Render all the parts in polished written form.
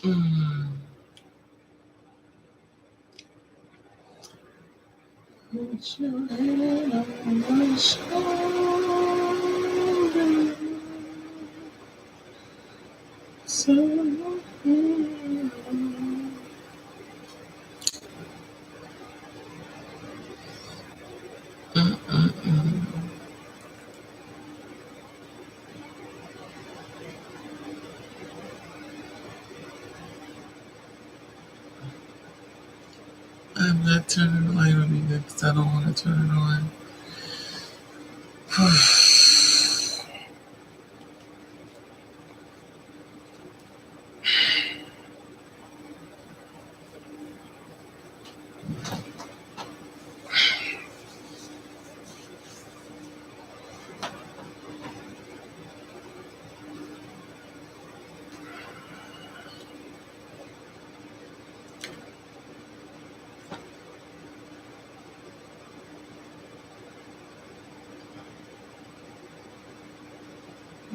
Mm. Put your head on my shoulder. So Mm-mm-mm. I'm not turning the light on either because I don't want to turn it on.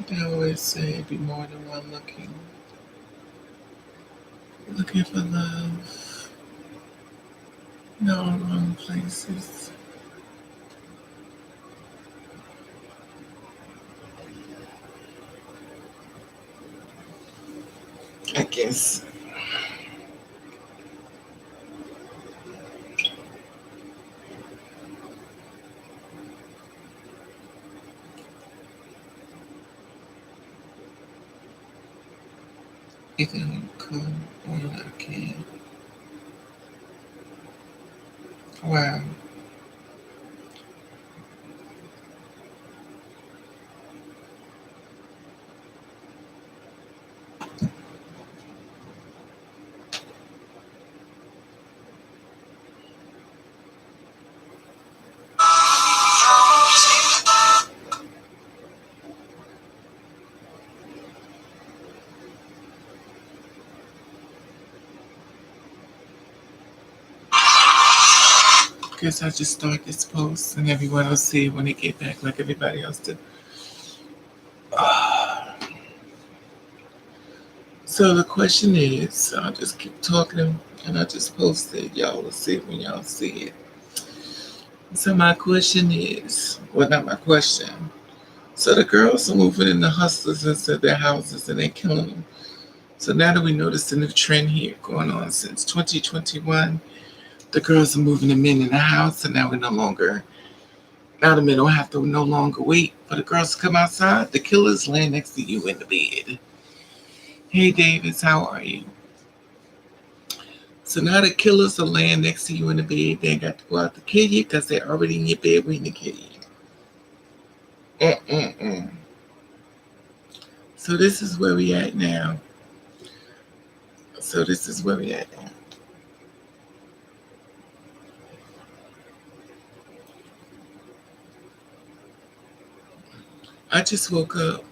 They always say be more than one looking. Looking for love in all wrong places. I guess it can come on I can. Wow. Guess I just start this post and everyone will see it when they get back like everybody else did. So the question is, I'll just keep talking and I just post it. Y'all will see it when y'all see it. So my question is, well, not my question. So the girls are moving in the hustlers into their houses and they're killing them. So now that we notice a new trend here going on since 2021, the girls are moving the men in the house, and now now the men don't have to no longer wait for the girls to come outside. The killers laying next to you in the bed. Hey Davis, how are you? So now the killers are laying next to you in the bed. They ain't got to go out to kill you because they're already in your bed waiting to kill you. Mm-mm-mm. So this is where we at now. So this is where we at now. I just woke up.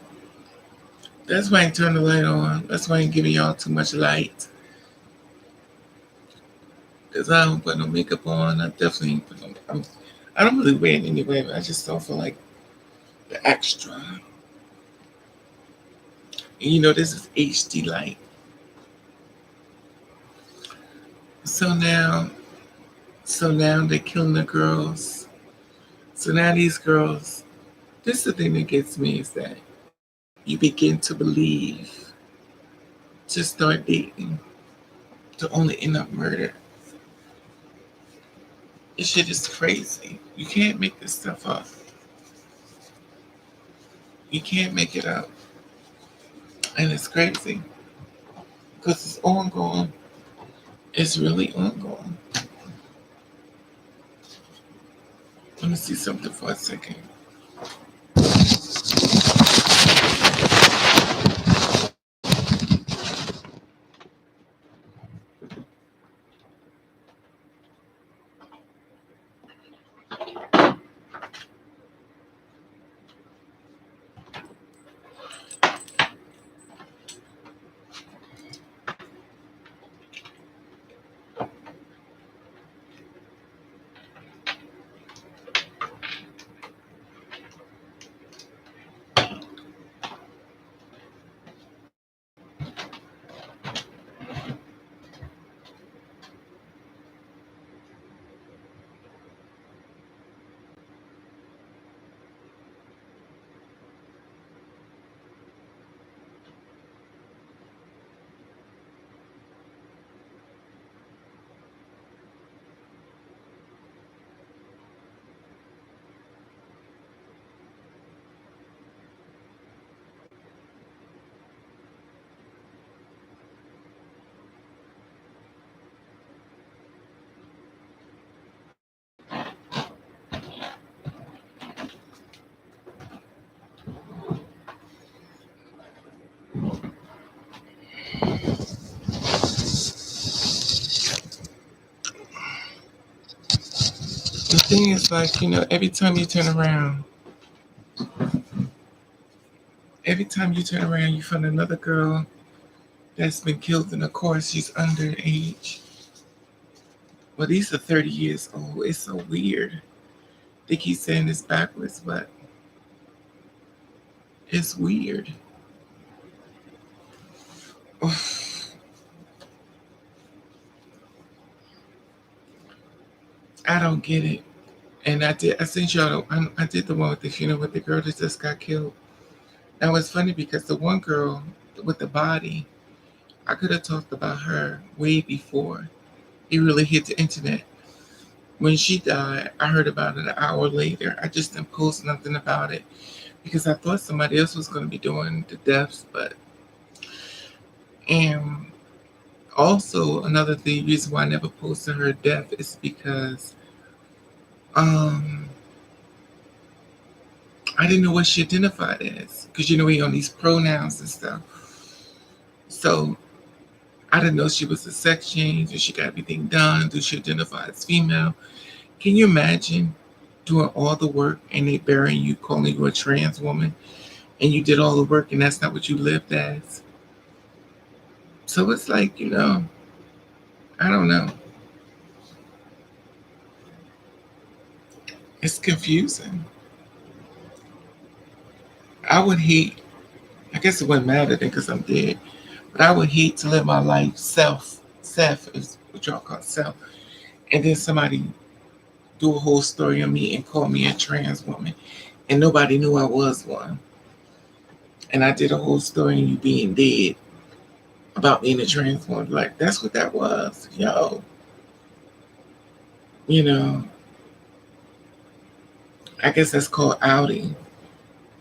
That's why I ain't turned the light on. That's why I ain't giving y'all too much light. Because I don't put no makeup on. I definitely ain't put no I don't really wear it anyway, but I just don't feel like the extra. And this is HD light. So now, so now they're killing the girls. So now these girls, this is the thing that gets me is that you begin to believe to start dating to only end up murdered. This shit is crazy. You can't make this stuff up. You can't make it up. And it's crazy because it's ongoing. It's really ongoing. Let me see something for a second. thing is like, every time you turn around, you find another girl that's been killed, and of course she's underage. Well, these are 30 years old. It's so weird. They keep saying this backwards, but it's weird. I don't get it. And I sent y'all, I did the one with the funeral with the girl that just got killed. Now it's funny because the one girl with the body, I could have talked about her way before it really hit the internet. When she died, I heard about it an hour later. I just didn't post nothing about it because I thought somebody else was going to be doing the deaths. But and also another thing, reason why I never posted her death is because um I didn't know what she identified as, because we on these pronouns and stuff. So I didn't know she was a sex change, or she got everything done. Do she identify as female? Can you imagine doing all the work and they burying you, calling you a trans woman, and you did all the work and that's not what you lived as? So it's like, I don't know. It's confusing. I would hate, I guess it wouldn't matter then because I'm dead, but I would hate to live my life self is what y'all call self, and then somebody do a whole story on me and call me a trans woman, and nobody knew I was one. And I did a whole story on you being dead about being a trans woman. Like, that's what that was. Yo, you know, I guess that's called outing.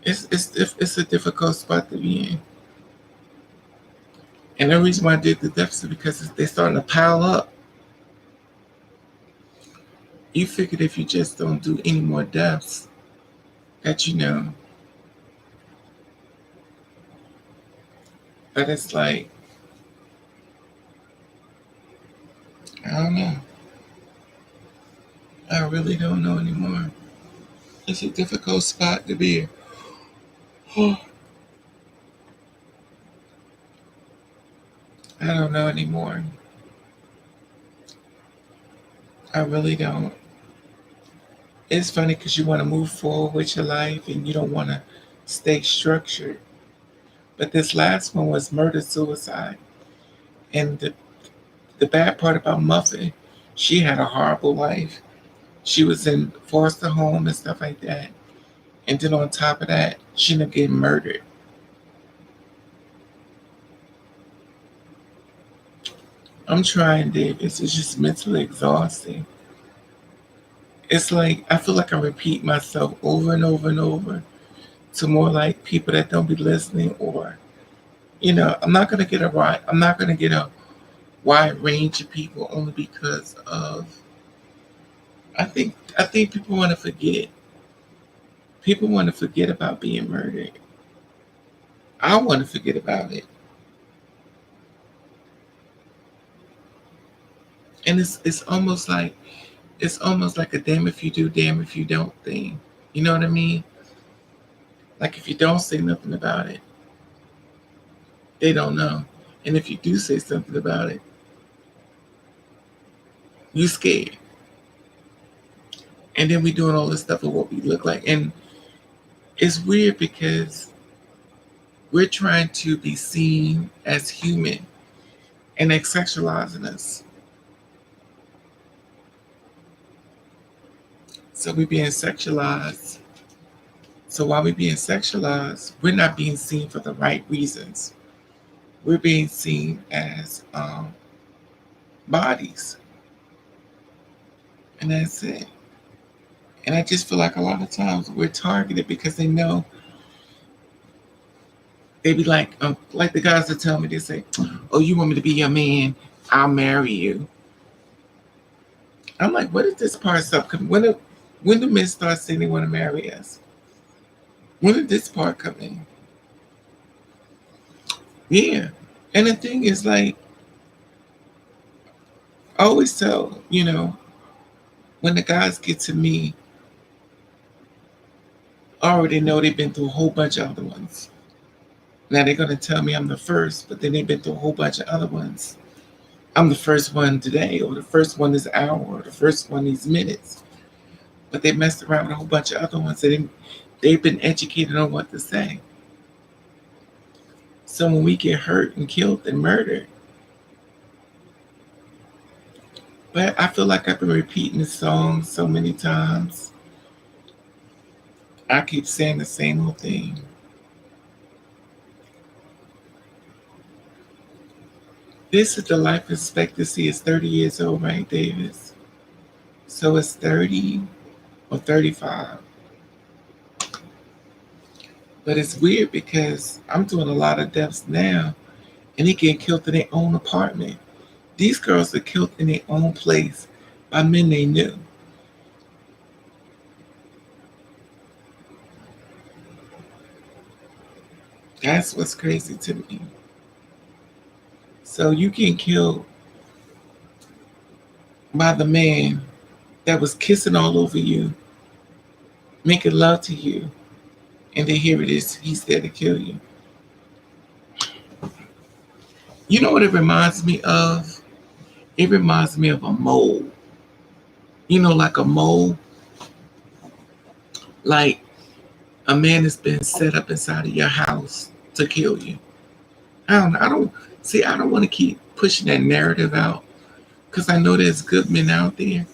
It's a difficult spot to be in. And the reason why I did the deficit because they're starting to pile up. You figured if you just don't do any more deaths, that but it's like, I don't know. I really don't know anymore. It's a difficult spot to be in. I don't know anymore. I really don't. It's funny because you want to move forward with your life and you don't want to stay structured. But this last one was murder suicide. And the bad part about Muffin, she had a horrible life. She was in foster home and stuff like that. And then on top of that, she ended up getting murdered. I'm trying, Davis. It's just mentally exhausting. It's like I feel like I repeat myself over and over and over to more like people that don't be listening, or I'm not gonna get a right. I'm not gonna get a wide range of people only because of I think people want to forget. People want to forget about being murdered. I want to forget about it. And it's almost like a damn if you do, damn if you don't thing. You know what I mean? Like if you don't say nothing about it, they don't know. And if you do say something about it, you scared. And then we doing all this stuff of what we look like. And it's weird because we're trying to be seen as human, and they're sexualizing us. So we're being sexualized. So while we're being sexualized, we're not being seen for the right reasons. We're being seen as bodies. And that's it. And I just feel like a lot of times we're targeted because they know they be like the guys that tell me, they say, "Oh, you want me to be your man? I'll marry you." I'm like, "What did this part stop coming? When do men start saying they want to marry us? When did this part come in?" Yeah. And the thing is, like, I always tell, when the guys get to me, I already know they've been through a whole bunch of other ones. Now they're gonna tell me I'm the first, but then they've been through a whole bunch of other ones. I'm the first one today, or the first one this hour, or the first one these minutes. But they messed around with a whole bunch of other ones, and they've been educated on what to say. So when we get hurt and killed and murdered, but I feel like I've been repeating the song so many times. I keep saying the same old thing. This is the life expectancy is 30 years old, right, Davis? So it's 30 or 35. But it's weird because I'm doing a lot of deaths now, and they getting killed in their own apartment. These girls are killed in their own place by men they knew. That's what's crazy to me. So you get killed by the man that was kissing all over you, making love to you, and then here it is, he's there to kill you. You know what it reminds me of? It reminds me of a mole. You know, like a mole, like a man has been set up inside of your house to kill you. I don't want to keep pushing that narrative out because I know there's good men out there.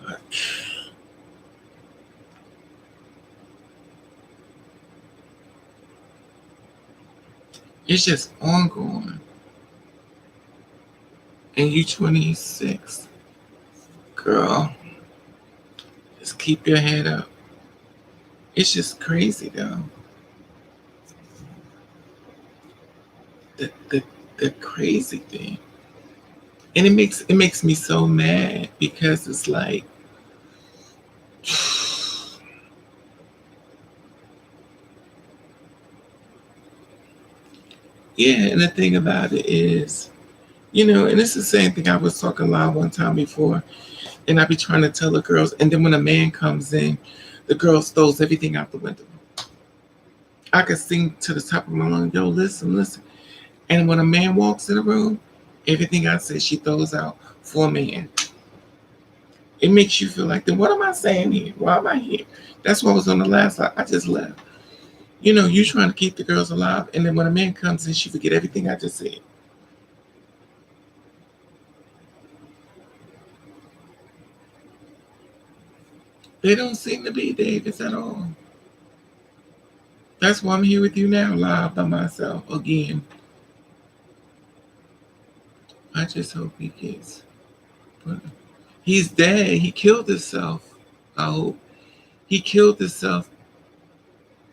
But it's just ongoing. And you 26, girl, just keep your head up. It's just crazy though. The the the crazy thing. And it makes me so mad because it's like yeah, and the thing about it is, and it's the same thing I was talking loud one time before, and I be trying to tell the girls, and then when a man comes in, the girls throws everything out the window. I could sing to the top of my lungs, yo, listen, listen. And when a man walks in the room, everything I say she throws out for a man. It makes you feel like, then what am I saying here? Why am I here? That's why I was on the last line. I just left. You trying to keep the girls alive, and then when a man comes in, she forget everything I just said. They don't seem to be, Davis, at all. That's why I'm here with you now, live by myself again. I just hope he gets. But he's dead. He killed himself. I hope he killed himself.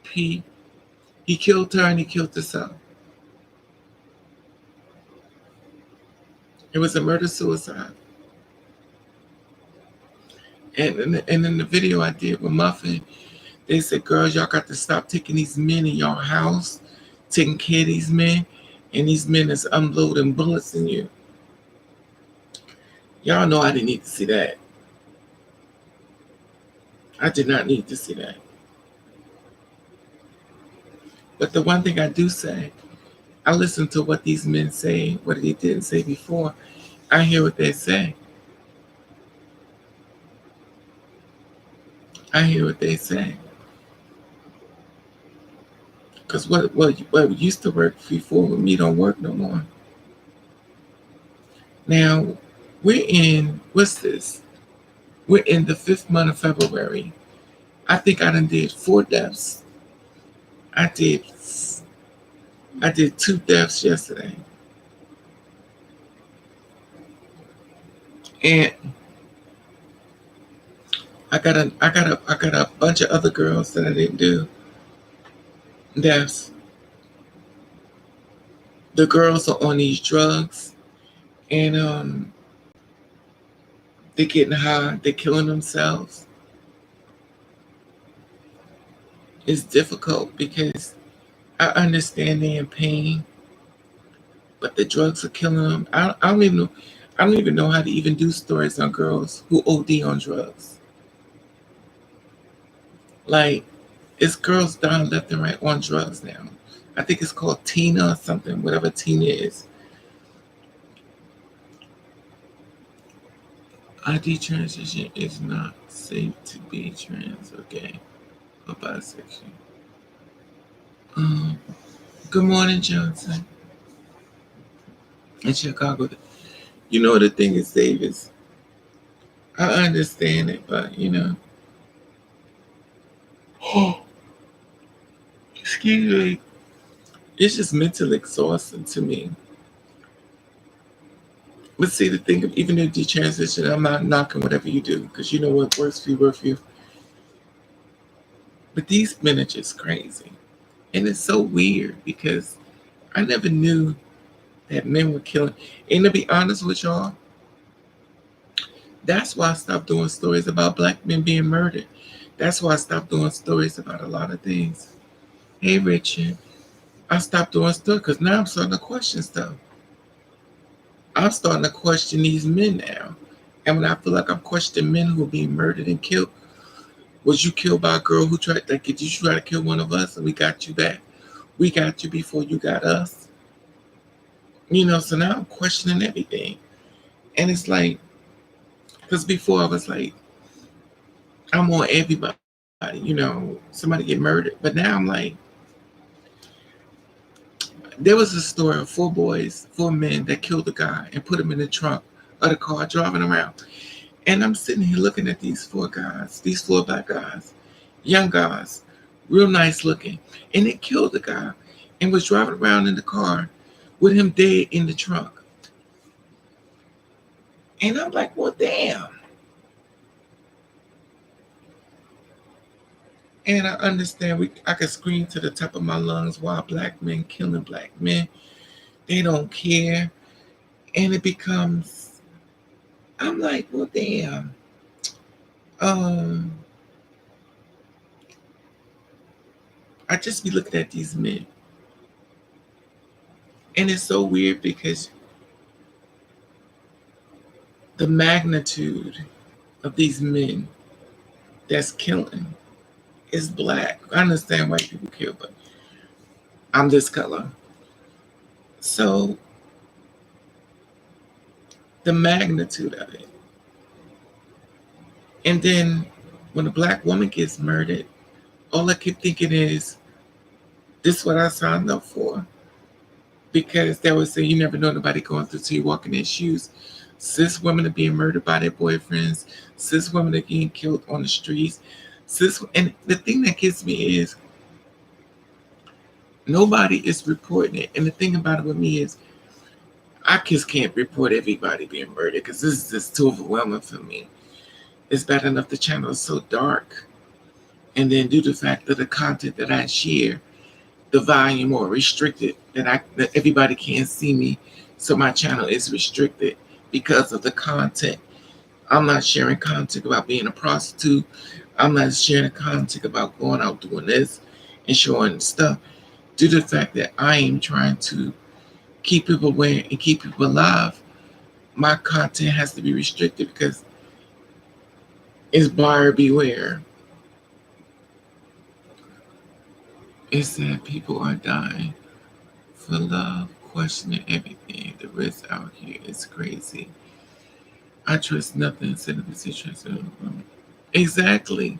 He killed her and he killed himself. It was a murder suicide. And in the video I did with Muffin, they said, girls, y'all got to stop taking these men in your house, taking care of these men, and these men is unloading bullets in you. Y'all know I didn't need to see that. I did not need to see that. But the one thing I do say, I listen to what these men say, what they didn't say before. I hear what they say. I hear what they say. Because what used to work before with me don't work no more. Now, what's this? We're in the 5th month of February. I think I done did 4 deaths. I did 2 deaths yesterday. And I got a bunch of other girls that I didn't do deaths. The girls are on these drugs, and they're getting high, they're killing themselves. It's difficult because I understand they're in pain, but the drugs are killing them. I don't even know. I don't even know how to even do stories on girls who OD on drugs. Like, it's girls dying left and right on drugs now. I think it's called Tina or something, whatever Tina is. ID transition is not safe to be trans or gay or bisexual. Um, Good morning, Johnson. In Chicago. You know the thing is, Davis. I understand it, but excuse me, it's just mentally exhausting to me. But see, the thing of even if you transition, I'm not knocking whatever you do because you know what works for you, works for you. But these men are just crazy, and it's so weird because I never knew that men were killing. And to be honest with y'all, that's why I stopped doing stories about black men being murdered. That's why I stopped doing stories about a lot of things. Hey, Richard, I stopped doing stuff because now I'm starting to question stuff. I'm starting to question these men now. And when I feel like I'm questioning men who are being murdered and killed, was you killed by a girl who tried, like, did you try to kill one of us and we got you back? We got you before you got us. So now I'm questioning everything. And it's like, because before I was like, I'm on everybody, somebody get murdered. But now I'm like, there was a story of four men that killed a guy and put him in the trunk of the car driving around. And I'm sitting here looking at these four guys, these four black guys, young guys, real nice looking. And they killed the guy and was driving around in the car with him dead in the trunk. And I'm like, well, damn. And I understand I can scream to the top of my lungs why black men killing black men. They don't care. And it becomes, I'm like, well, damn. Um, I just be looking at these men. And it's so weird because the magnitude of these men that's killing is black. I understand white people kill, but I'm this color. So the magnitude of it. And then when a black woman gets murdered, all I keep thinking is, this is what I signed up for. Because they always say you never know nobody going through till you walk in their shoes. Cis women are being murdered by their boyfriends. Cis women are getting killed on the streets. And the thing that gets me is nobody is reporting it. And the thing about it with me is I just can't report everybody being murdered because this is just too overwhelming for me. It's bad enough the channel is so dark. And then due to the fact that the content that I share, the volume or restricted, that everybody can't see me. So my channel is restricted because of the content. I'm not sharing content about being a prostitute. I'm not sharing content about going out doing this and showing stuff. Due to the fact that I am trying to keep people aware and keep people alive, my content has to be restricted because it's buyer beware. It's that people are dying for love, questioning everything. The risk out here is crazy. I trust nothing instead of positions. Exactly.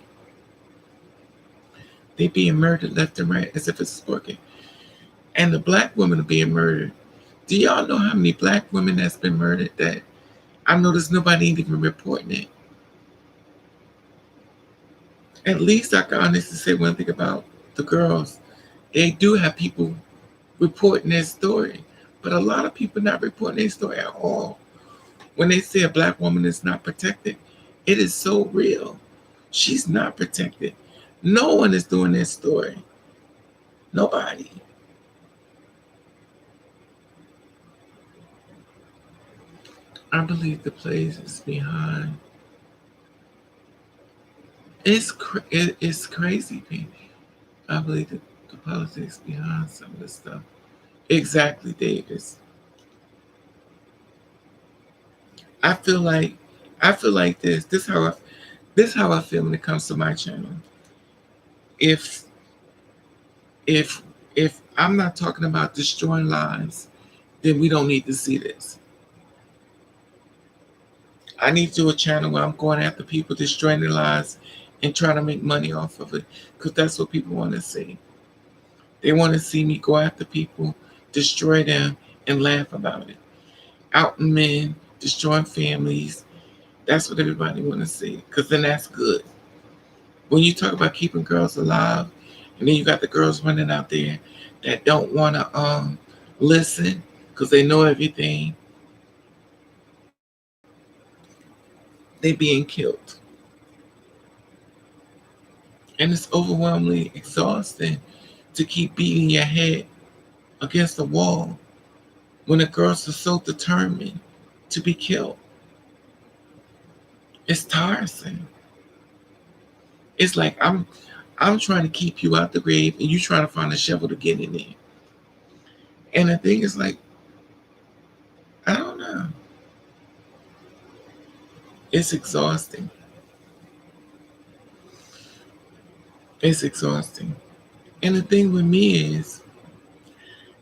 They being murdered left and right as if it's working. And the black women are being murdered. Do y'all know how many black women that's been murdered that I noticed nobody ain't even reporting it? At least I can honestly say one thing about the girls. They do have people reporting their story. But a lot of people not reporting their story at all. When they say a black woman is not protected, it is so real. She's not protected. No one is doing their story. Nobody. I believe the place is behind. It's crazy, Pete. I believe that the politics behind some of this stuff. Exactly, Davis. I feel like I feel like this. This how I feel when it comes to my channel. If if if I'm not talking about destroying lives, then we don't need to see this. I need to do a channel where I'm going after people destroying their lives and trying to make money off of it, because that's what people want to see. They want to see me go after people, destroy them, and laugh about it. Outing men, destroying families. That's what everybody want to see, because then that's good. When you talk about keeping girls alive, and then you got the girls running out there that don't want to listen because they know everything, they being killed. And it's overwhelmingly exhausting to keep beating your head against the wall when the girls are so determined to be killed. It's tiresome. It's like I'm trying to keep you out the grave and you trying to find a shovel to get in there. And the thing is, like, I don't know. It's exhausting. It's exhausting. And the thing with me is,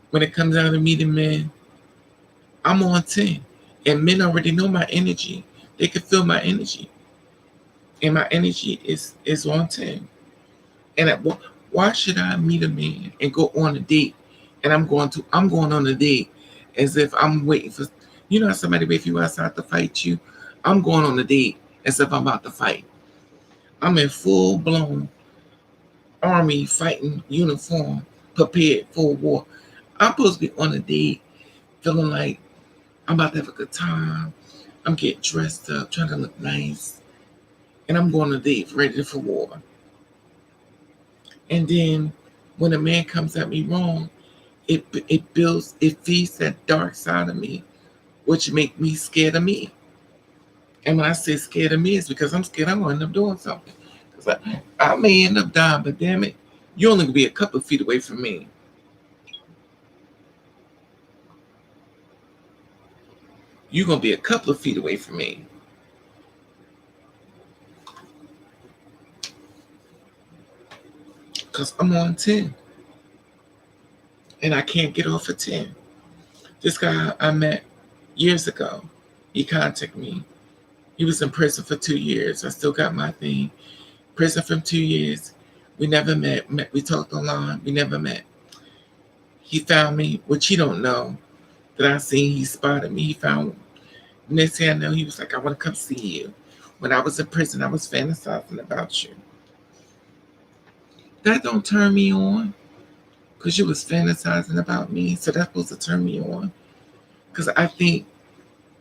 when it comes down to meeting men, I'm on 10. And men already know my energy. They can feel my energy. And my energy is on 10. And why should I meet a man and go on a date? And I'm going on a date as if I'm waiting for, you know how somebody wait for you outside to fight you? I'm going on a date as if I'm about to fight. I'm in full blown army fighting uniform, prepared for war. I'm supposed to be on a date feeling like I'm about to have a good time. I'm getting dressed up, trying to look nice. And I'm going on a date ready for war. And then when a man comes at me wrong, it feeds that dark side of me, which make me scared of me. And when I say scared of me, it's because I'm scared I'm going to end up doing something. Because I may end up dying, but damn it, you're only going to be a couple of feet away from me. You're going to be a couple of feet away from me. Because I'm on 10. And I can't get off of 10. This guy I met years ago, he contacted me. He was in prison for 2 years. I still got my thing. Prison for 2 years. We never met. We talked online. We never met. He found me, which he don't know, that I seen. He spotted me. He found. Next thing I know, he was like, I want to come see you. When I was in prison, I was fantasizing about you. That don't turn me on, because you was fantasizing about me. So that's supposed to turn me on. Because I think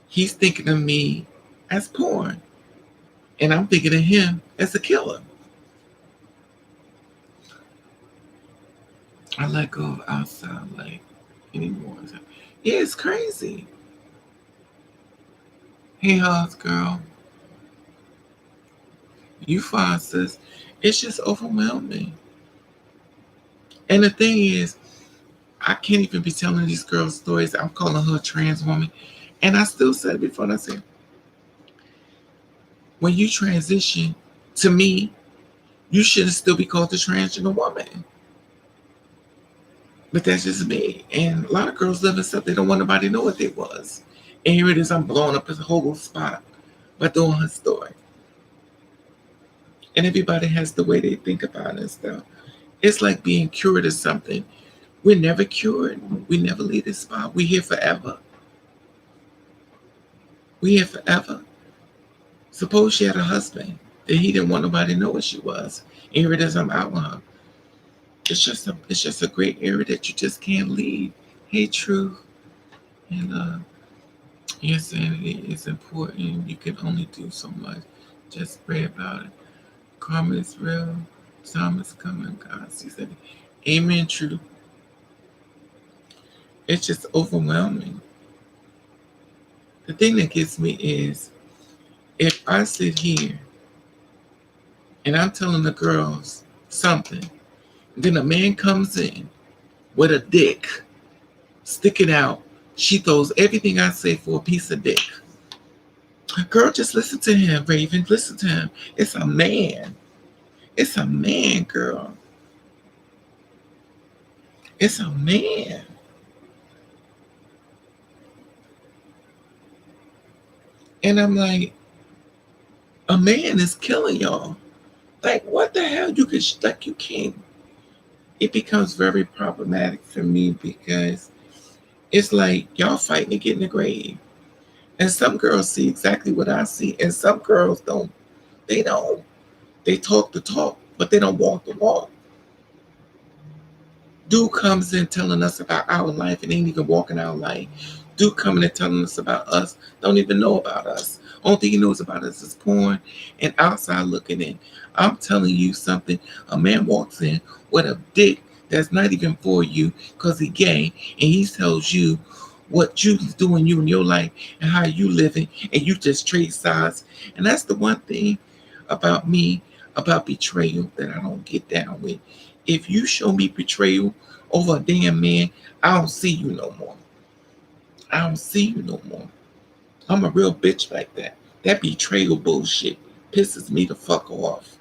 he's thinking of me as porn. And I'm thinking of him as a killer. I let go of outside like anymore. Yeah, it's crazy. Hey, House girl. You fine, sis. It's just overwhelming. And the thing is, I can't even be telling these girls stories. I'm calling her a trans woman. And I still said it before, and I said, when you transition, to me, you shouldn't still be called a transgender woman. But that's just me. And a lot of girls live in stuff they don't want nobody to know what they was. And here it is, I'm blowing up this whole spot by doing her story. And everybody has the way they think about it and stuff. It's like being cured of something. We're never cured. We never leave this spot. We're here forever. We're here forever. Suppose she had a husband that he didn't want nobody to know what she was. And here it is, I'm out on her. It's just a great area that you just can't leave. Hey, truth and your sanity is important. You can only do so much. Just pray about it. Karma is real. Time is coming. God sees it. Amen. True. It's just overwhelming. The thing that gets me is, if I sit here and I'm telling the girls something, then a man comes in with a dick sticking out. She throws everything I say for a piece of dick. Girl, just listen to him, Raven. Listen to him. It's a man. It's a man, girl. It's a man. And I'm like, a man is killing y'all. Like, what the hell? You could, like, you can't. It becomes very problematic for me because it's like y'all fighting to get in the grave. And some girls see exactly what I see, and some girls don't. They don't. They talk the talk, but they don't walk the walk. Dude comes in telling us about our life and ain't even walking our life. Dude coming and telling us about us, don't even know about us. Only thing he knows about us is porn and outside looking in. I'm telling you something. A man walks in with a dick that's not even for you because he gay, and he tells you what you doing you in your life and how you living, and you just trade sides. And that's the one thing about me, about betrayal, that I don't get down with. If you show me betrayal over a damn man, I don't see you no more. I don't see you no more. I'm a real bitch like that. That betrayal bullshit pisses me the fuck off.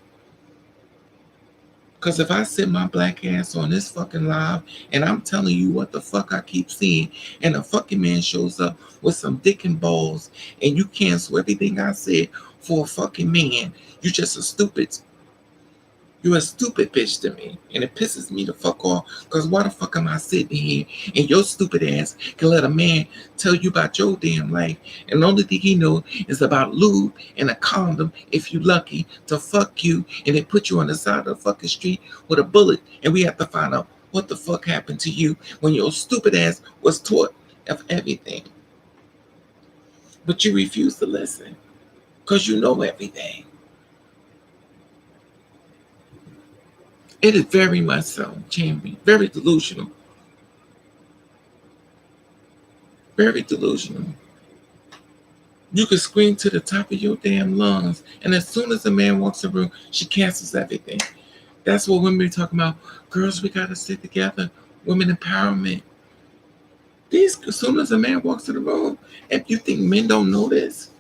Because if I sit my black ass on this fucking live and I'm telling you what the fuck I keep seeing, and a fucking man shows up with some dick and balls and you cancel everything I said for a fucking man, you just a stupid. You're a stupid bitch to me. And it pisses me the fuck off. Because why the fuck am I sitting here and your stupid ass can let a man tell you about your damn life, and the only thing he knows is about lube and a condom if you lucky to fuck you, and they put you on the side of the fucking street with a bullet, and we have to find out what the fuck happened to you when your stupid ass was taught of everything. But you refuse to listen because you know everything. It is very much so, Chamby. Very delusional. Very delusional. You can scream to the top of your damn lungs, and as soon as a man walks in the room, she cancels everything. That's what women be talking about. Girls, we gotta sit together. Women empowerment. As soon as a man walks in the room, if you think men don't know this,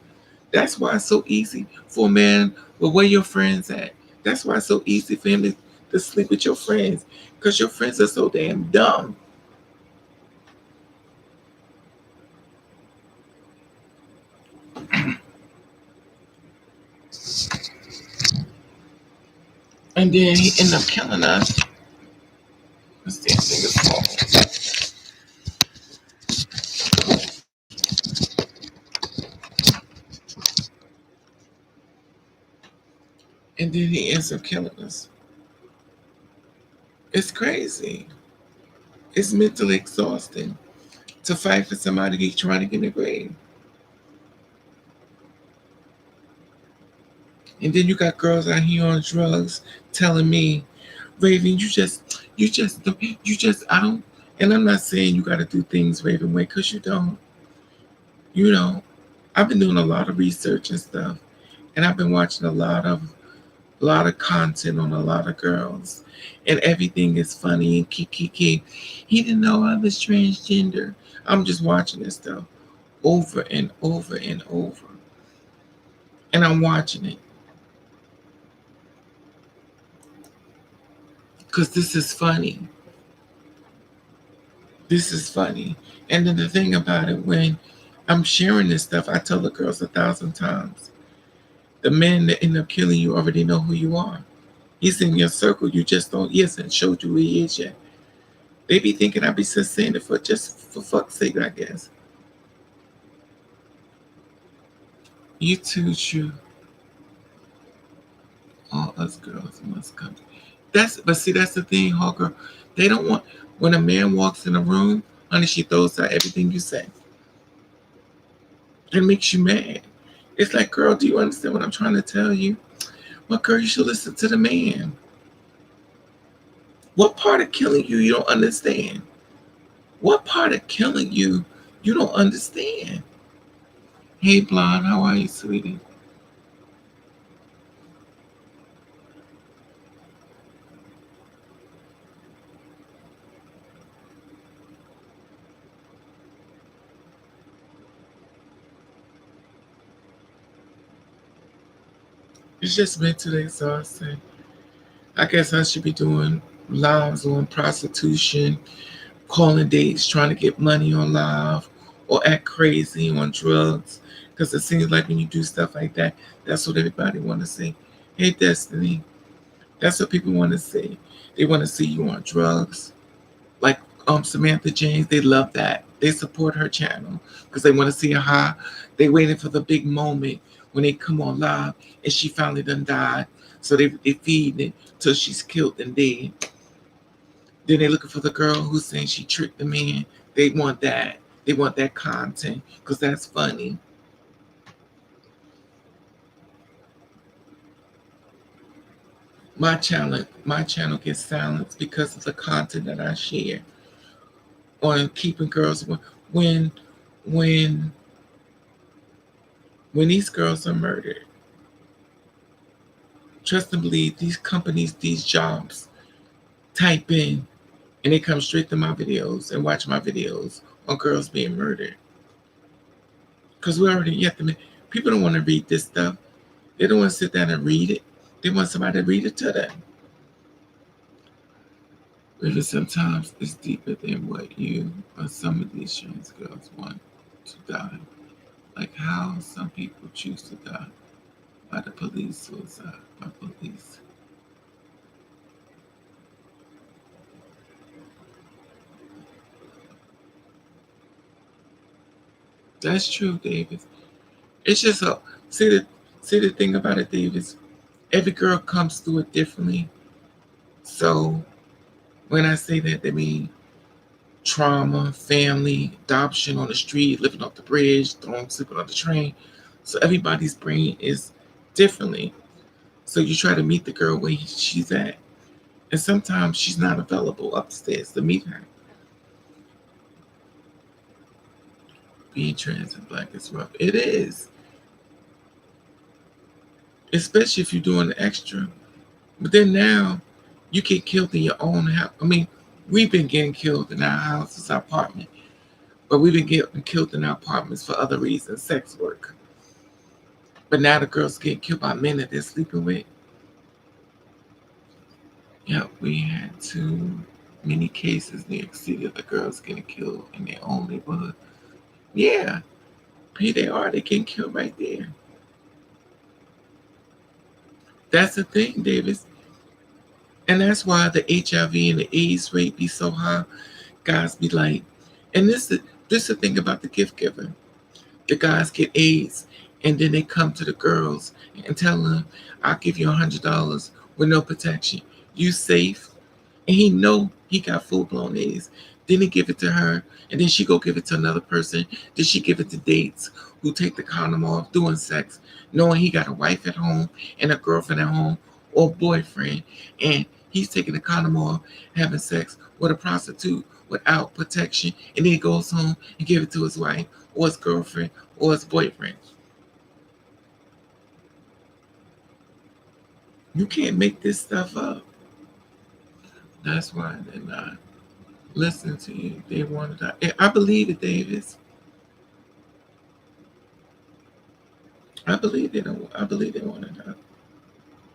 that's why it's so easy for a man with where your friends at. That's why it's so easy for him to sleep with your friends, because your friends are so damn dumb. And then he end up killing us. This damn thing is small. And then he ends up killing us. It's crazy. It's mentally exhausting to fight for somebody who's trying to get in the grave. And then you got girls out here on drugs telling me, Raven, you just, I don't, and I'm not saying you got to do things Raven way, because you don't. You know, I've been doing a lot of research and stuff, and I've been watching a lot of content on a lot of girls, and everything is funny and kiki. He didn't know I was transgender. I'm just watching this stuff over and over and over, and I'm watching it because this is funny. This is funny. And then the thing about it, when I'm sharing this stuff, I tell the girls 1,000 times. The men that end up killing you already know who you are. He's in your circle. You just don't. He hasn't showed you who he is yet. They be thinking I be just saying it for just for fuck's sake, I guess. You too, true. All us girls must come. But see, that's the thing, Hawker. They don't want, when a man walks in a room, honey, she throws out everything you say. It makes you mad. It's like, girl, do you understand what I'm trying to tell you? Well, girl, you should listen to the man. What part of killing you don't understand? What part of killing you don't understand? Hey, blonde, how are you, sweetie? It's just mentally exhausting. I guess I should be doing lives on prostitution, calling dates, trying to get money on live, or act crazy on drugs. Because it seems like when you do stuff like that, that's what everybody want to see. Hey, Destiny, that's what people want to see. They want to see you on drugs. Like Samantha James, they love that. They support her channel because they want to see her high. They waiting for the big moment when they come on live and she finally done died. So they feed it till she's killed and dead. Then they looking for the girl who's saying she tricked the man. They want that. They want that content because that's funny. My channel gets silenced because of the content that I share on keeping girls. When when when these girls are murdered, trust and believe these companies, these jobs, type in and they come straight to my videos and watch my videos on girls being murdered. Because we already yet the people don't want to read this stuff. They don't want to sit down and read it. They want somebody to read it to them. Really, sometimes it's deeper than what you or some of these trans girls want to die. Like how some people choose to die by the police, suicide by police. That's true, Davis. It's just a see the see the thing about it, Davis. Every girl comes through it differently. So when I say that, they mean trauma, family, adoption on the street, living off the bridge, throwing sleeping on the train. So everybody's brain is differently. So you try to meet the girl where she's at. And sometimes she's not available upstairs to meet her. Being trans and black is rough. It is. Especially if you're doing the extra. But then now you get killed in your own house. I mean, we've been getting killed in our houses, our apartment. But we've been getting killed in our apartments for other reasons, sex work. But now the girls get killed by men that they're sleeping with. Yeah, we had too many cases in New York City of the girls getting killed in their own neighborhood. Yeah, here they are. They getting killed right there. That's the thing, Davis. And that's why the HIV and the AIDS rate be so high. Guys be like, and this is the thing about the gift giver. The guys get AIDS, and then they come to the girls and tell them, "I'll give you $100 with no protection. You safe?" And he know he got full blown AIDS. Then he give it to her, and then she go give it to another person. Then she give it to dates who take the condom off doing sex, knowing he got a wife at home and a girlfriend at home or boyfriend, and he's taking the condom off, having sex with a prostitute without protection, and then he goes home and give it to his wife or his girlfriend or his boyfriend. You can't make this stuff up. That's why they're not listening to you. They want to die. I believe it, Davis. I believe they don't. I believe they want to die.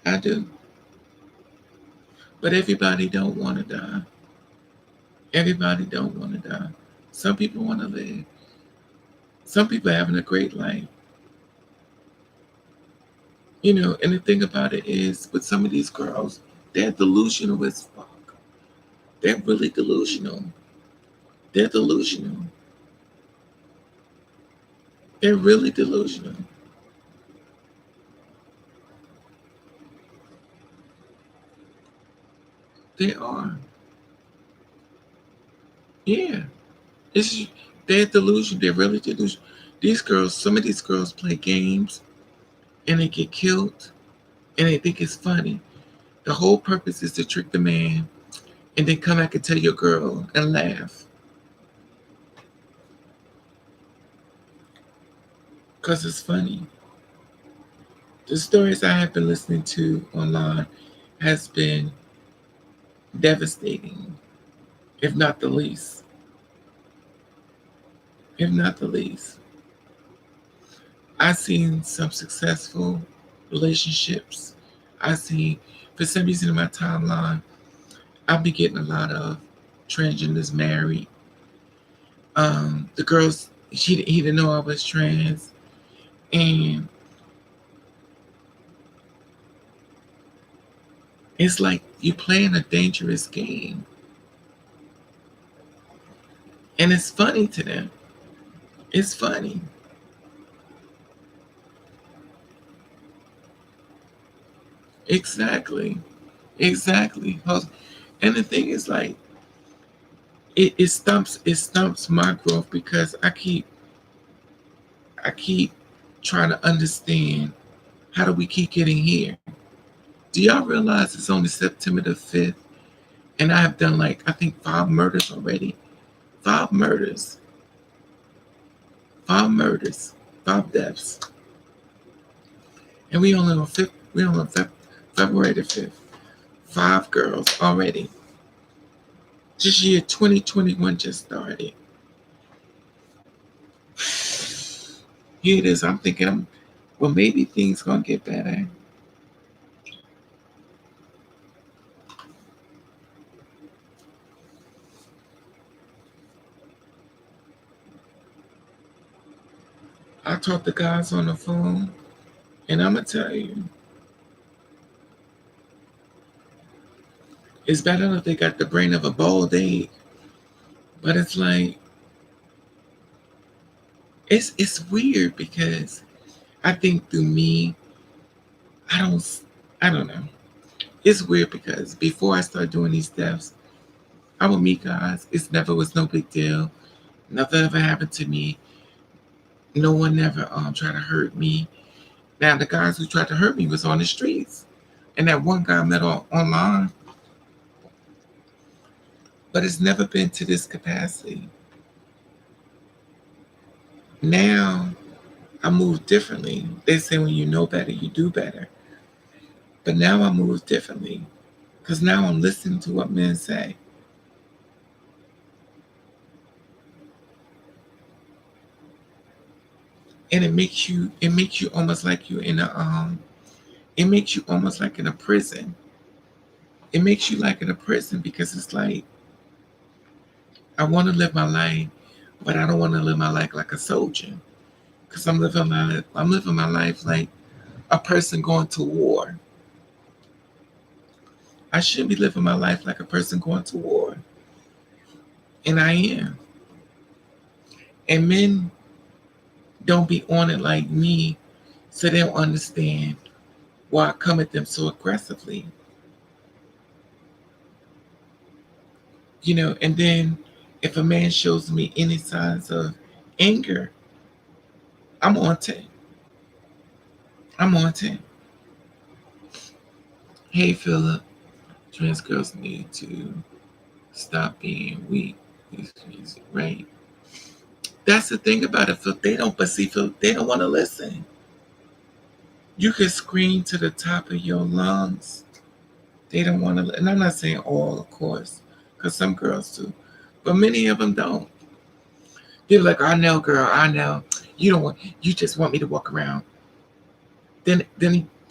I do. But everybody don't want to die. Everybody don't want to die. Some people want to live. Some people are having a great life. And the thing about it is, with some of these girls, they're delusional as fuck. They're really delusional. They're delusional. They're really delusional. They are. Yeah. It's they're delusional. They're really delusional. These girls, some of these girls play games and they get killed and they think it's funny. The whole purpose is to trick the man and then come back and tell your girl and laugh. Because it's funny. The stories I have been listening to online has been devastating, if not the least. If not the least. I've seen some successful relationships. I see, for some reason in my timeline, I'll be getting a lot of transgenders married. The girls, he didn't know I was trans, and it's like you playing a dangerous game, and it's funny to them. It's funny. Exactly. Exactly. And the thing is, like, it stumps my growth because I keep trying to understand, how do we keep getting here? Do y'all realize it's only September the 5th and I have done, like, I think 5 murders already? 5 murders. 5 murders. 5 deaths. And we only on February the 5th. 5 girls already. This year 2021 just started. Here it is. I'm thinking, well, maybe things gonna get better. I talk to guys on the phone, and I'm gonna tell you, it's better if they got the brain of a bald egg. But it's like, it's weird because I think through me, I don't I don't know. It's weird because before I started doing these steps, I would meet guys. It's never was no big deal. Nothing ever happened to me. No one ever tried to hurt me. Now the guys who tried to hurt me was on the streets, and that one guy I met online. But it's never been to this capacity. Now I move differently. They say when you know better, you do better. But now I move differently because now I'm listening to what men say, and it makes you almost like you in a it makes you almost like in a prison. It makes you like in a prison because it's like, I want to live my life, but I don't want to live my life like a soldier because I'm living my life like a person going to war. I shouldn't be living my life like a person going to war, and I am. And men don't be on it like me, so they don't understand why I come at them so aggressively. And then if a man shows me any signs of anger, I'm on 10. I'm on 10. Hey, Philip, trans girls need to stop being weak. Right? That's the thing about it, Phil. They don't want to listen. You can scream to the top of your lungs. They don't want to, and I'm not saying all, of course, because some girls do, but many of them don't. They're like, I know, girl, I know. You just want me to walk around. Then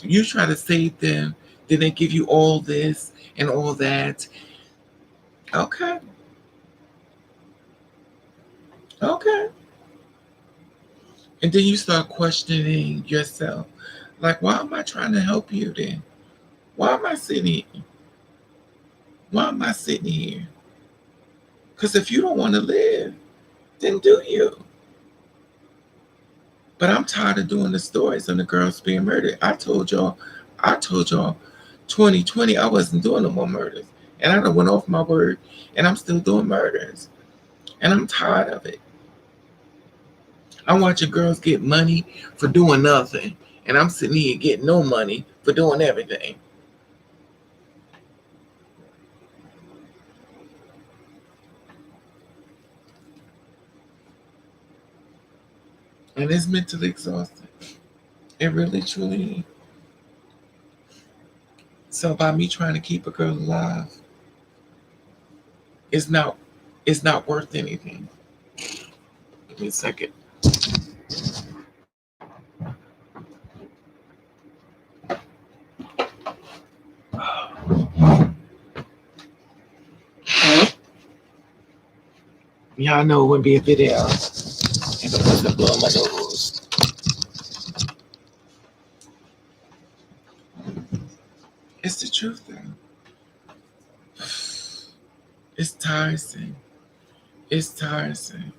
you try to save them. Then they give you all this and all that. Okay, okay. And then you start questioning yourself. Like, why am I trying to help you then? Why am I sitting here? Why am I sitting here? Because if you don't want to live, then do you. But I'm tired of doing the stories on the girls being murdered. I told y'all 2020 I wasn't doing no more murders. And I done went off my word, and I'm still doing murders. And I'm tired of it. I'm watching girls get money for doing nothing. And I'm sitting here getting no money for doing everything. And it's mentally exhausting. It really truly is. So by me trying to keep a girl alive, it's not it's not worth anything. Give me a second. Y'all know it wouldn't be a video if it wasn't blowing my nose. It's the truth, though. It's tiresome. It's tiresome.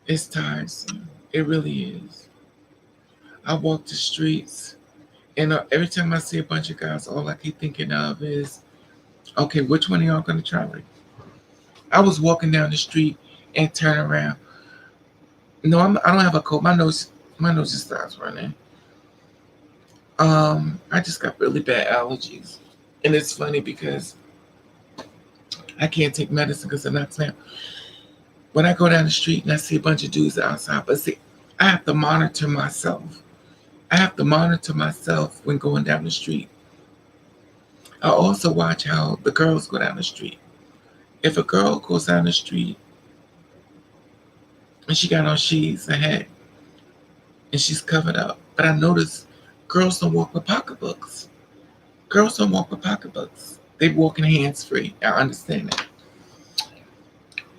It's tiresome. It really is. I walk the streets, and every time I see a bunch of guys, all I keep thinking of is, okay, which one of y'all gonna try me? I was walking down the street and turn around. No, I don't have a cold. My nose just starts running. I just got really bad allergies, and it's funny because I can't take medicine because it knocks me out. When I go down the street and I see a bunch of dudes outside, but see, I have to monitor myself. I have to monitor myself when going down the street. I also watch how the girls go down the street. If a girl goes down the street and she got on sheets and hat and she's covered up, but I notice girls don't walk with pocketbooks. Girls don't walk with pocketbooks. They walk in hands free. I understand that.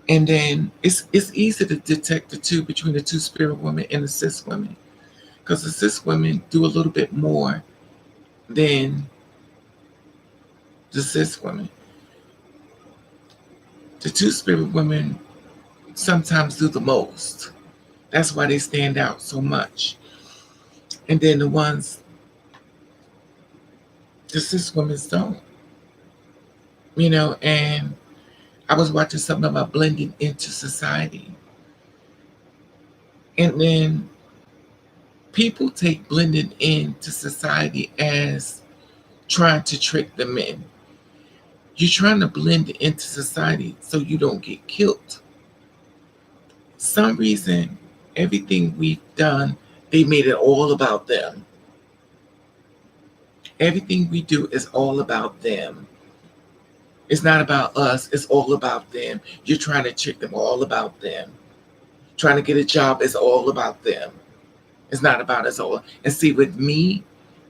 And then it's easy to detect the two between the two spirit women and the cis women. Because the cis women do a little bit more than the cis women. The two spirit women sometimes do the most. That's why they stand out so much. And then the cis women don't. And I was watching something about blending into society. And then people take blending into society as trying to trick the men. You're trying to blend into society so you don't get killed. Some reason, everything we've done, they made it all about them. Everything we do is all about them. It's not about us, it's all about them. You're trying to trick them, all about them. Trying to get a job is all about them. It's not about us all. And see, with me,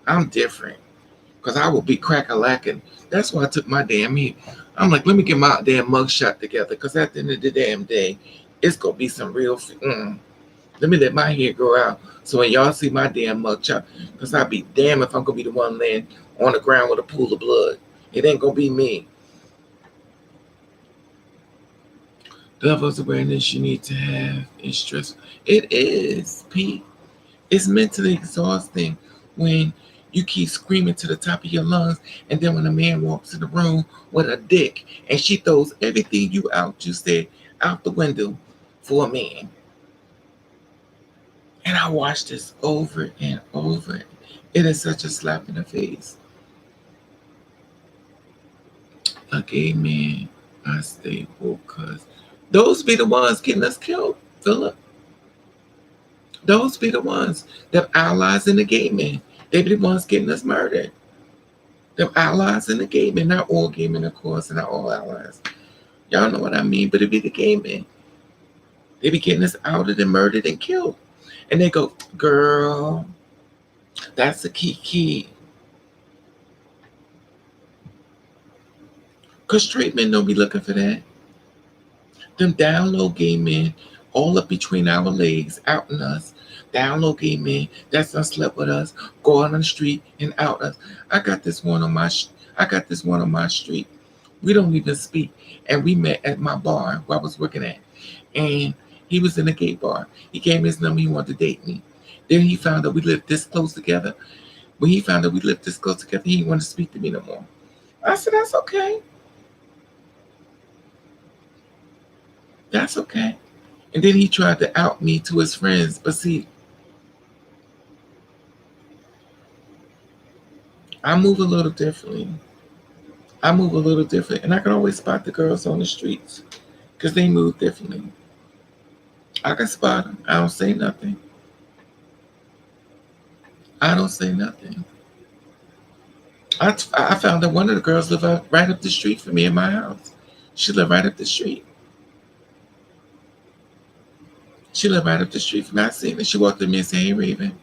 I'm different. Because I will be crack-a-lacking. That's why I took my damn heat. I'm like, let me get my damn mugshot together. Because at the end of the damn day, it's going to be some real... Let me let my hair grow out. So when y'all see my damn mugshot, because I'll be damn if I'm going to be the one laying on the ground with a pool of blood. It ain't going to be me. The level of awareness you need to have is stressful. It is, Pete. It's mentally exhausting when you keep screaming to the top of your lungs, and then when a man walks in the room with a dick and she throws everything you said out the window for a man. And I watch this over and over. It is such a slap in the face. A gay man, I stay woke because those be the ones getting us killed, Philip. Those be the ones that allies in the gay men. They be the ones getting us murdered. The allies in the gay men, not all gay men, of course, and not all allies. Y'all know what I mean, but it be the gay men. They be getting us outed and murdered and killed. And they go, girl, that's the key. Because straight men don't be looking for that. Them down low gay men, all up between our legs, outing us. Down low gay men that's done slept with us, go out on the street and out us. I got this one on my street. We don't even speak. And we met at my bar where I was working at. And he was in a gay bar. He gave me his number, he wanted to date me. Then he found out we lived this close together. When he found out we lived this close together, he didn't want to speak to me no more. I said, that's okay. That's okay. And then he tried to out me to his friends. But see, I move a little differently. And I can always spot the girls on the streets because they move differently. I can spot them. I don't say nothing. I found that one of the girls lived right up the street from me in my house. She lived right up the street. From me. I seen her. She walked to me and said, hey, Raven.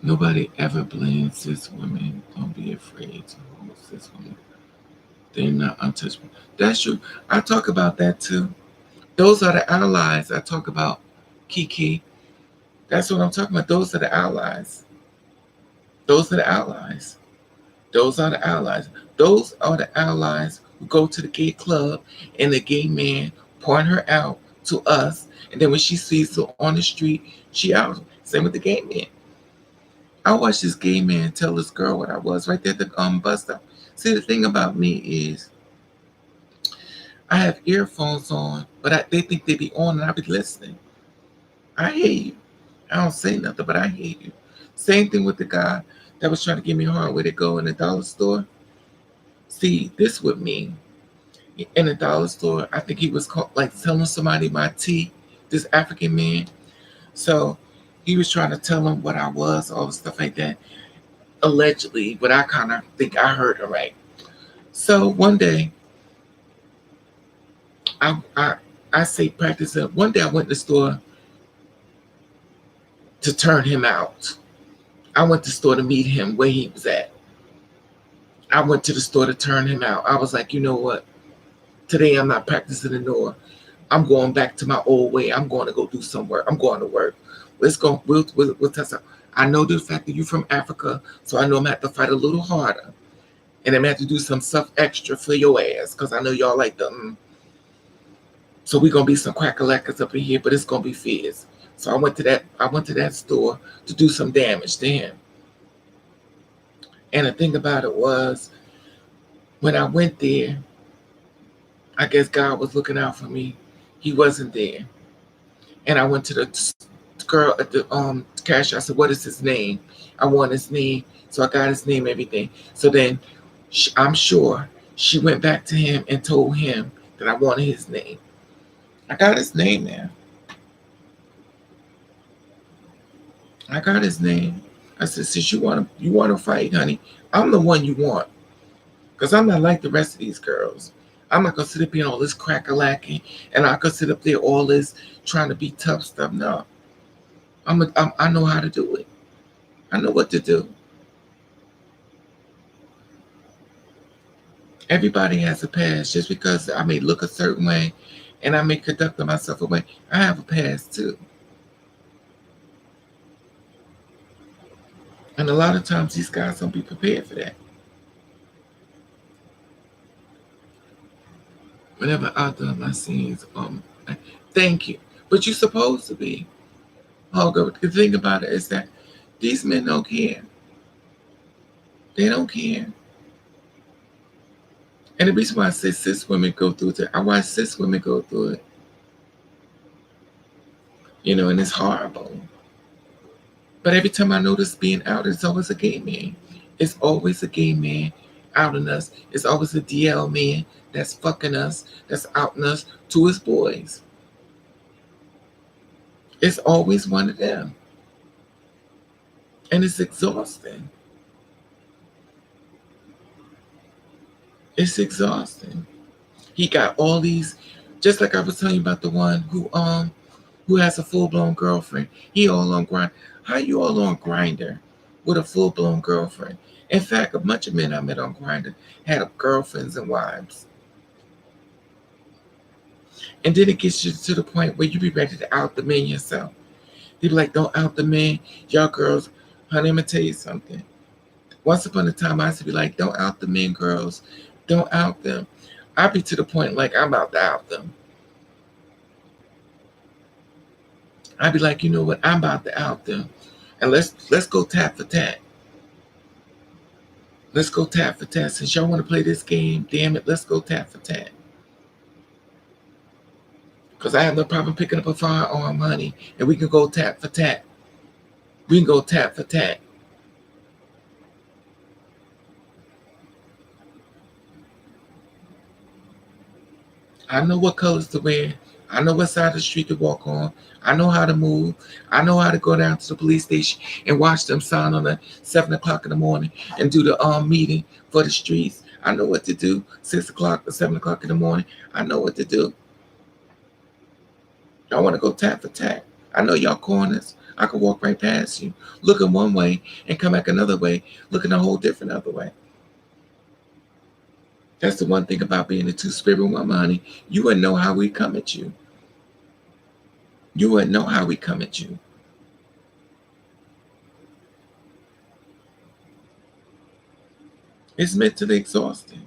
Nobody ever blames cis women. Don't be afraid to hold cis women. They're not untouchable. That's true. I talk about that too. Those are the allies I talk about, Kiki. That's what I'm talking about. Those are the allies. Those are the allies. Those are the allies. Those are the allies who go to the gay club and the gay man point her out to us. And then when she sees her on the street, she out. Same with the gay man. I watched this gay man tell this girl what I was right there at the bus stop. See, the thing about me is I have earphones on, but they think they be on and I be listening. I hear you. I don't say nothing, but I hear you. Same thing with the guy that was trying to give me a hard way to go in the dollar store. See, this would mean in the dollar store, I think he was like telling somebody my tea, this African man. So he was trying to tell him what I was, all the stuff like that, allegedly, but I kind of think I heard it right. So one day, I, I, I say practice it. One day I went to the store to turn him out. I went to the store to meet him where he was at. I went to the store to turn him out. I was like, you know what? Today I'm not practicing anymore. I'm going back to my old way. I'm going to go do some work. I'm going to work. Let's go. We'll test out. I know the fact that you're from Africa, so I know I'm going to have to fight a little harder. And I'm going to have to do some stuff extra for your ass, because I know y'all like the, so we're going to be some crack-a-lackers up in here, but it's going to be fierce. So I went to that store to do some damage to him. And the thing about it was, when I went there, I guess God was looking out for me. He wasn't there. And I went to the girl at the cashier. I said, what is his name? I want his name. So I got his name, everything. So then I'm sure she went back to him and told him that I wanted his name. I got his name now. I got his name. I said, since you want to fight, honey, I'm the one you want. Because I'm not like the rest of these girls. I'm not going to sit up here and all this crack-a-lacking, and I could sit up there all this trying to be tough stuff. No. I know how to do it. I know what to do. Everybody has a past. Just because I may look a certain way and I may conduct myself a way, I have a past too. And a lot of times these guys don't be prepared for that. Whenever out there my scenes, thank you. But you're supposed to be. Oh, the thing about it is that these men don't care. They don't care. And the reason why I say cis women go through it, I watch cis women go through it. You know, and it's horrible. But every time I notice being out, it's always a gay man. It's always a gay man outing us. It's always a DL man that's fucking us, that's outing us to his boys. It's always one of them. And it's exhausting. It's exhausting. He got all these, just like I was telling you about the one who has a full-blown girlfriend. He all on grind. How you all on Grindr with a full-blown girlfriend? In fact, a bunch of men I met on Grindr had girlfriends and wives. And then it gets you to the point where you be ready to out the men yourself. They be like, don't out the men. Y'all girls, honey, I'm going to tell you something. Once upon a time, I used to be like, don't out the men, girls. Don't out them. I'd be to the point like I'm about to out them. I'd be like, you know what? I'm about to out them. And let's go tat for tat. Let's go tat for tat. Since y'all want to play this game, damn it, let's go tat for tat. Because I have no problem picking up a firearm, honey, and we can go tat for tat. We can go tat for tat. I know what colors to wear. I know what side of the street to walk on. I know how to move. I know how to go down to the police station and watch them sign on at 7 o'clock in the morning and do the meeting for the streets. I know what to do. 6 o'clock or 7 o'clock in the morning. I know what to do. Y'all want to go tat for tat. I know y'all corners. I could walk right past you, looking one way and come back another way, looking a whole different other way. That's the one thing about being a two-spirit woman, honey. You wouldn't know how we come at you. You wouldn't know how we come at you. It's mentally exhausting.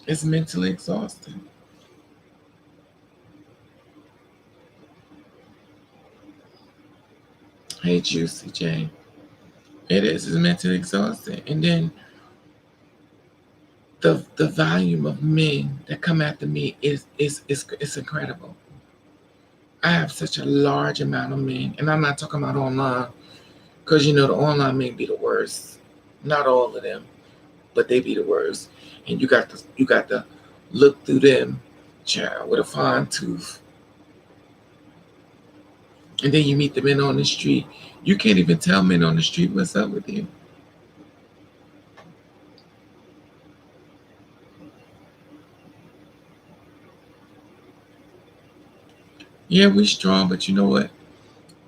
It's mentally exhausting. Hey, Juicy J. It is. It's mentally exhausting. And then the volume of men that come after me is incredible. I have such a large amount of men, and I'm not talking about online, because you know the online men be the worst. Not all of them, but they be the worst. And you got to look through them, child, with a fine tooth. And then you meet the men on the street. You can't even tell men on the street what's up with you. Yeah, we strong, but you know what?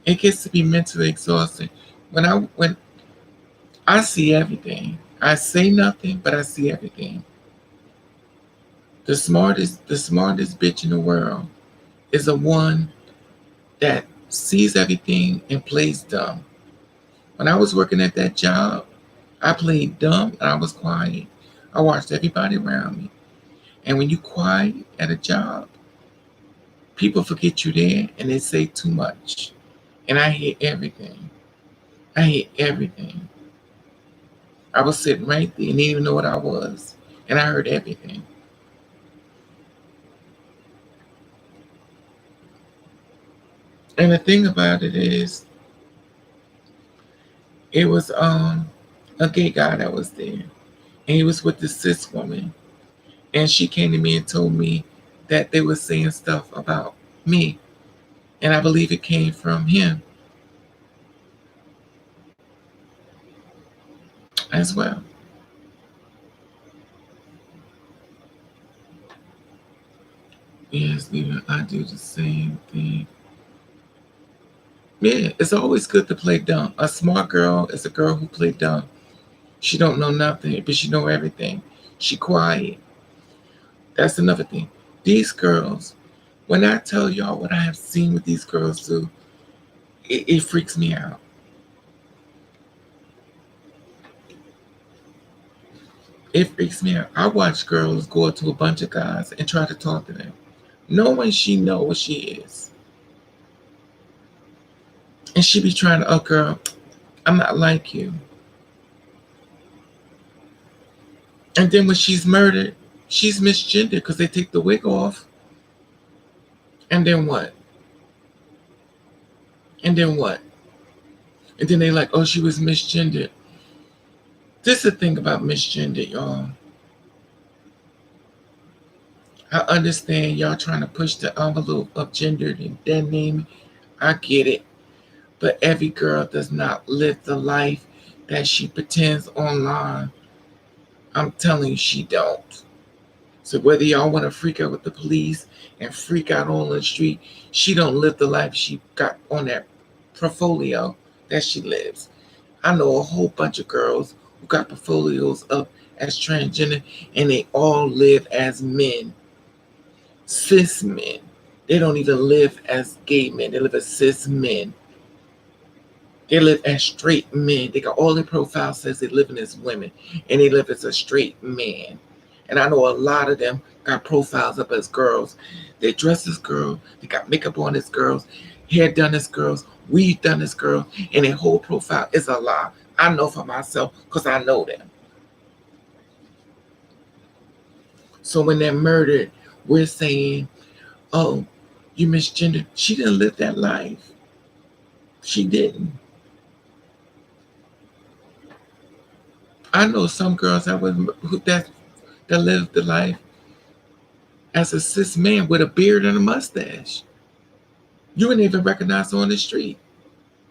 It gets to be mentally exhausting. When I see everything, I say nothing, but I see everything. The smartest bitch in the world is the one that sees everything and plays dumb. When I was working at that job, I played dumb and I was quiet. I watched everybody around me. And when you quiet at a job, people forget you there and they say too much. And I hear everything. I hear everything. I was sitting right there and didn't even know what I was. And I heard everything. And the thing about it is, it was a gay guy that was there. And he was with this cis woman. And she came to me and told me that they were saying stuff about me. And I believe it came from him as well. Yes, Leader, I do the same thing. Yeah, it's always good to play dumb. A smart girl is a girl who play dumb. She don't know nothing, but she know everything. She quiet. That's another thing. These girls, when I tell y'all what I have seen with these girls do, it freaks me out. It freaks me out. I watch girls go up to a bunch of guys and try to talk to them, knowing she know what she is. And she be trying to, oh girl, I'm not like you. And then when she's murdered, she's misgendered because they take the wig off. And then what? And then what? And then they like, oh, she was misgendered. This is the thing about misgendered, y'all. I understand y'all trying to push the envelope of gendered and then name. I get it. But every girl does not live the life that she pretends online. I'm telling you, she don't. So whether y'all want to freak out with the police and freak out on the street, she don't live the life she got on that portfolio that she lives. I know a whole bunch of girls who got portfolios up as transgender and they all live as men, cis men. They don't even live as gay men. They live as cis men. They live as straight men. They got all their profile says they living as women, and they live as a straight man. And I know a lot of them got profiles up as girls. They dress as girls. They got makeup on as girls, hair done as girls, weave done as girls, and their whole profile is a lie. I know for myself because I know them. So when they're murdered, we're saying, "Oh, you misgendered." She didn't live that life. She didn't. I know some girls that lived the life as a cis man with a beard and a mustache. You wouldn't even recognize her on the street.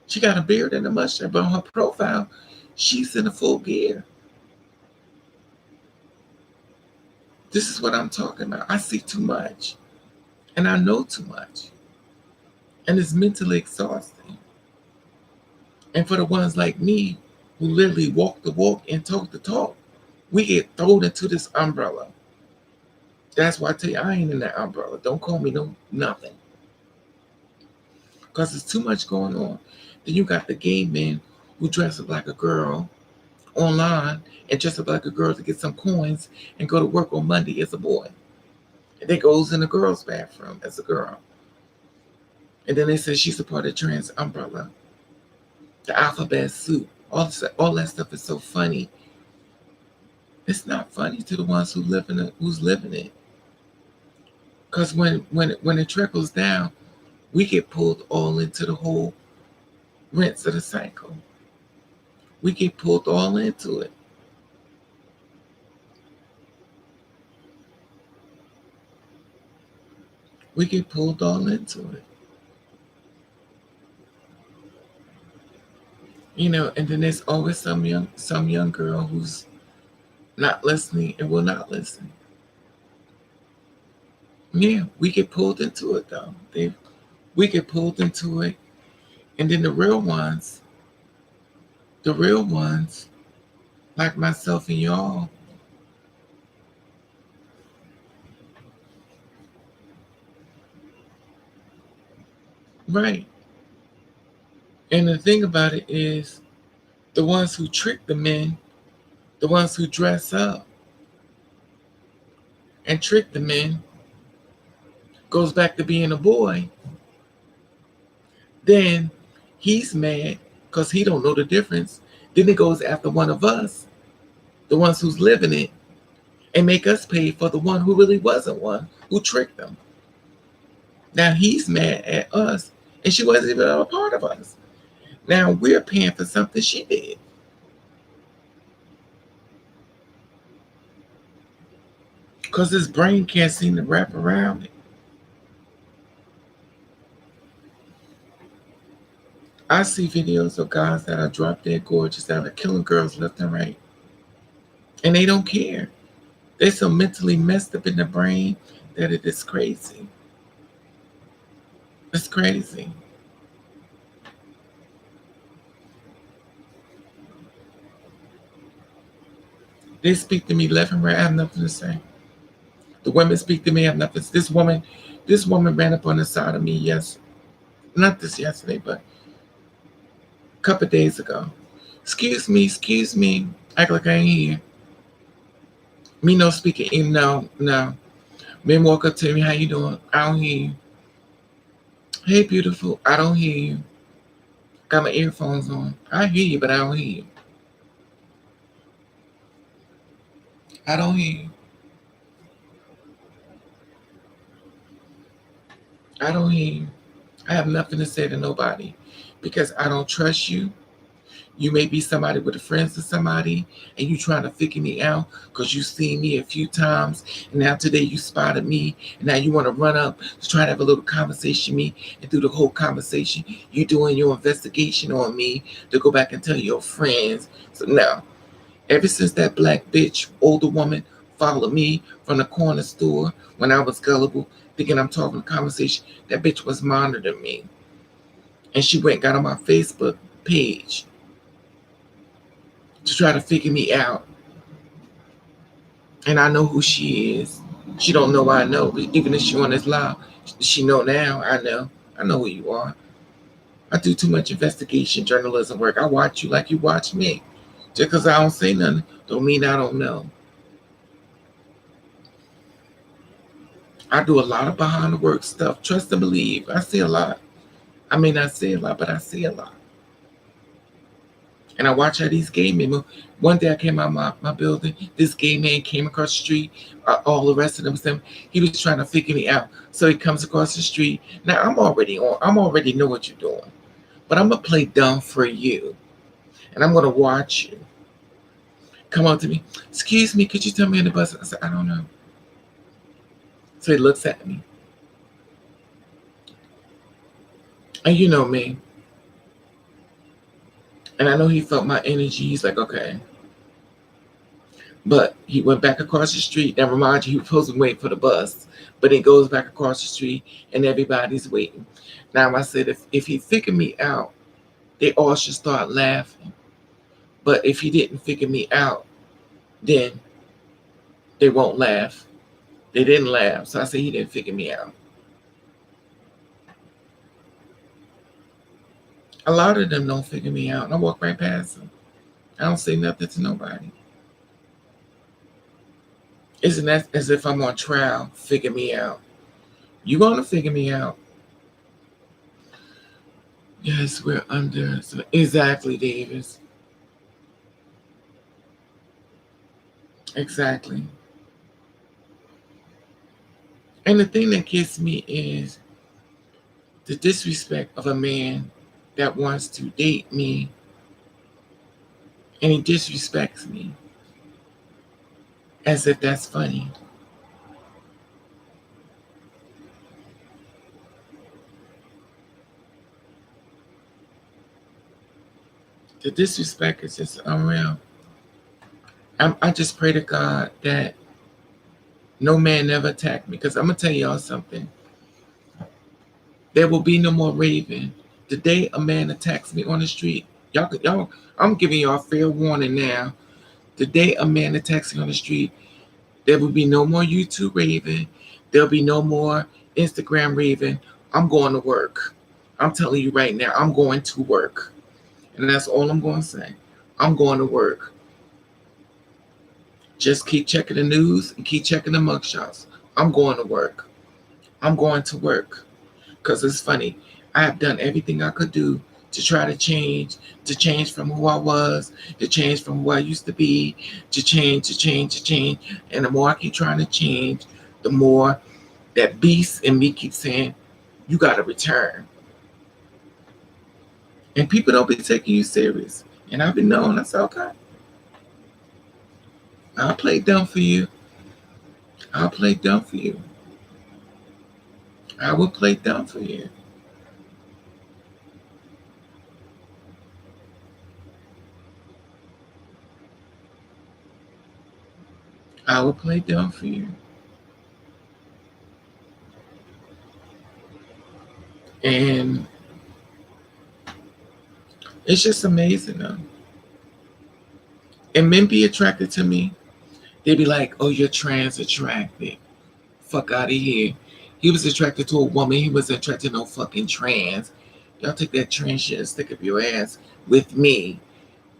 She got a beard and a mustache, but on her profile, she's in a full gear. This is what I'm talking about. I see too much, and I know too much, and it's mentally exhausting. And for the ones like me who literally walk the walk and talk the talk. We get thrown into this umbrella. That's why I tell you, I ain't in that umbrella. Don't call me no nothing. Because there's too much going on. Then you got the gay men who dress up like a girl online and dress up like a girl to get some coins and go to work on Monday as a boy. And then goes in the girl's bathroom as a girl. And then they say she's a part of trans umbrella. The alphabet soup. All that stuff is so funny. It's not funny to the ones who's living it. Because when it trickles down, we get pulled all into the whole rinse of the cycle. We get pulled all into it. We get pulled all into it. And then there's always some young girl who's not listening and will not listen. Yeah, we get pulled into it though. We get pulled into it, and then the real ones, like myself and y'all, right? And the thing about it is, the ones who trick the men, the ones who dress up and trick the men, goes back to being a boy. Then he's mad because he don't know the difference. Then he goes after one of us, the ones who's living it, and make us pay for the one who really wasn't one, who tricked them. Now he's mad at us, and she wasn't even a part of us. Now we're paying for something she did. Because his brain can't seem to wrap around it. I see videos of guys that are drop dead gorgeous that are killing girls left and right. And they don't care. They're so mentally messed up in the brain that it is crazy. It's crazy. They speak to me left and right. I have nothing to say. The women speak to me. I have nothing. This woman ran up on the side of me. Yes, not this yesterday, but a couple of days ago. Excuse me, excuse me. Act like I ain't here. Me no speaking. No, no. Men walk up to me. How you doing? I don't hear you. Hey, beautiful. I don't hear you. Got my earphones on. I hear you, but I don't hear you. I don't hear you. I don't hear you. I have nothing to say to nobody because I don't trust you. You may be somebody with a friends to somebody, and you trying to figure me out because you seen me a few times, and now today you spotted me, and now you want to run up to try to have a little conversation with me, and through the whole conversation, you doing your investigation on me to go back and tell your friends. So now, ever since that black bitch, older woman, followed me from the corner store when I was gullible, thinking I'm talking a conversation, that bitch was monitoring me. And she went and got on my Facebook page to try to figure me out. And I know who she is. She don't know I know, but even if she on this live, she know now. I know. I know who you are. I do too much investigation journalism work. I watch you like you watch me. Just because I don't say nothing don't mean I don't know. I do a lot of behind the work stuff. Trust and believe. I see a lot. I may not say a lot, but I see a lot. And I watch how these gay men. One day I came out my building. This gay man came across the street. All the rest of them, he was trying to figure me out. So he comes across the street. Now I'm already on. I'm already know what you're doing. But I'm gonna play dumb for you, and I'm gonna watch you. Come on to me. Excuse me, could you tell me in the bus? I said, I don't know. So he looks at me. And you know me. And I know he felt my energy. He's like, okay. But he went back across the street. Now, remind you, he was supposed to wait for the bus. But he goes back across the street and everybody's waiting. Now, I said, if he figured me out, they all should start laughing. But if he didn't figure me out, then they won't laugh. They didn't laugh. So I say he didn't figure me out. A lot of them don't figure me out. And I walk right past them. I don't say nothing to nobody. Isn't that as if I'm on trial? Figure me out. You gonna figure me out? Yes, we're under. So exactly, Davis. Exactly. And the thing that gets me is the disrespect of a man that wants to date me and he disrespects me as if that's funny. The disrespect is just unreal. I just pray to God that no man ever attack me, because I'm gonna tell y'all something. There will be no more Raven. The day a man attacks me on the street, y'all, I'm giving y'all fair warning now. The day a man attacks me on the street, there will be no more YouTube Raven. There'll be no more Instagram Raven. I'm going to work. I'm telling you right now, I'm going to work. And that's all I'm going to say. I'm going to work. Just keep checking the news and keep checking the mugshots. I'm going to work. I'm going to work. Because it's funny. I have done everything I could do to try to change from who I was, to change from who I used to be, to change. And the more I keep trying to change, the more that beast in me keeps saying, you got to return. And people don't be taking you serious. And I've been known. I said, okay, I'll play dumb for you. I'll play dumb for you. I will play dumb for you. I will play dumb for you. And it's just amazing though. And men be attracted to me. They be like, oh, you're trans attracted. Fuck out of here. He was attracted to a woman. He was attracted to no fucking trans. Y'all take that trans shit and stick up your ass with me.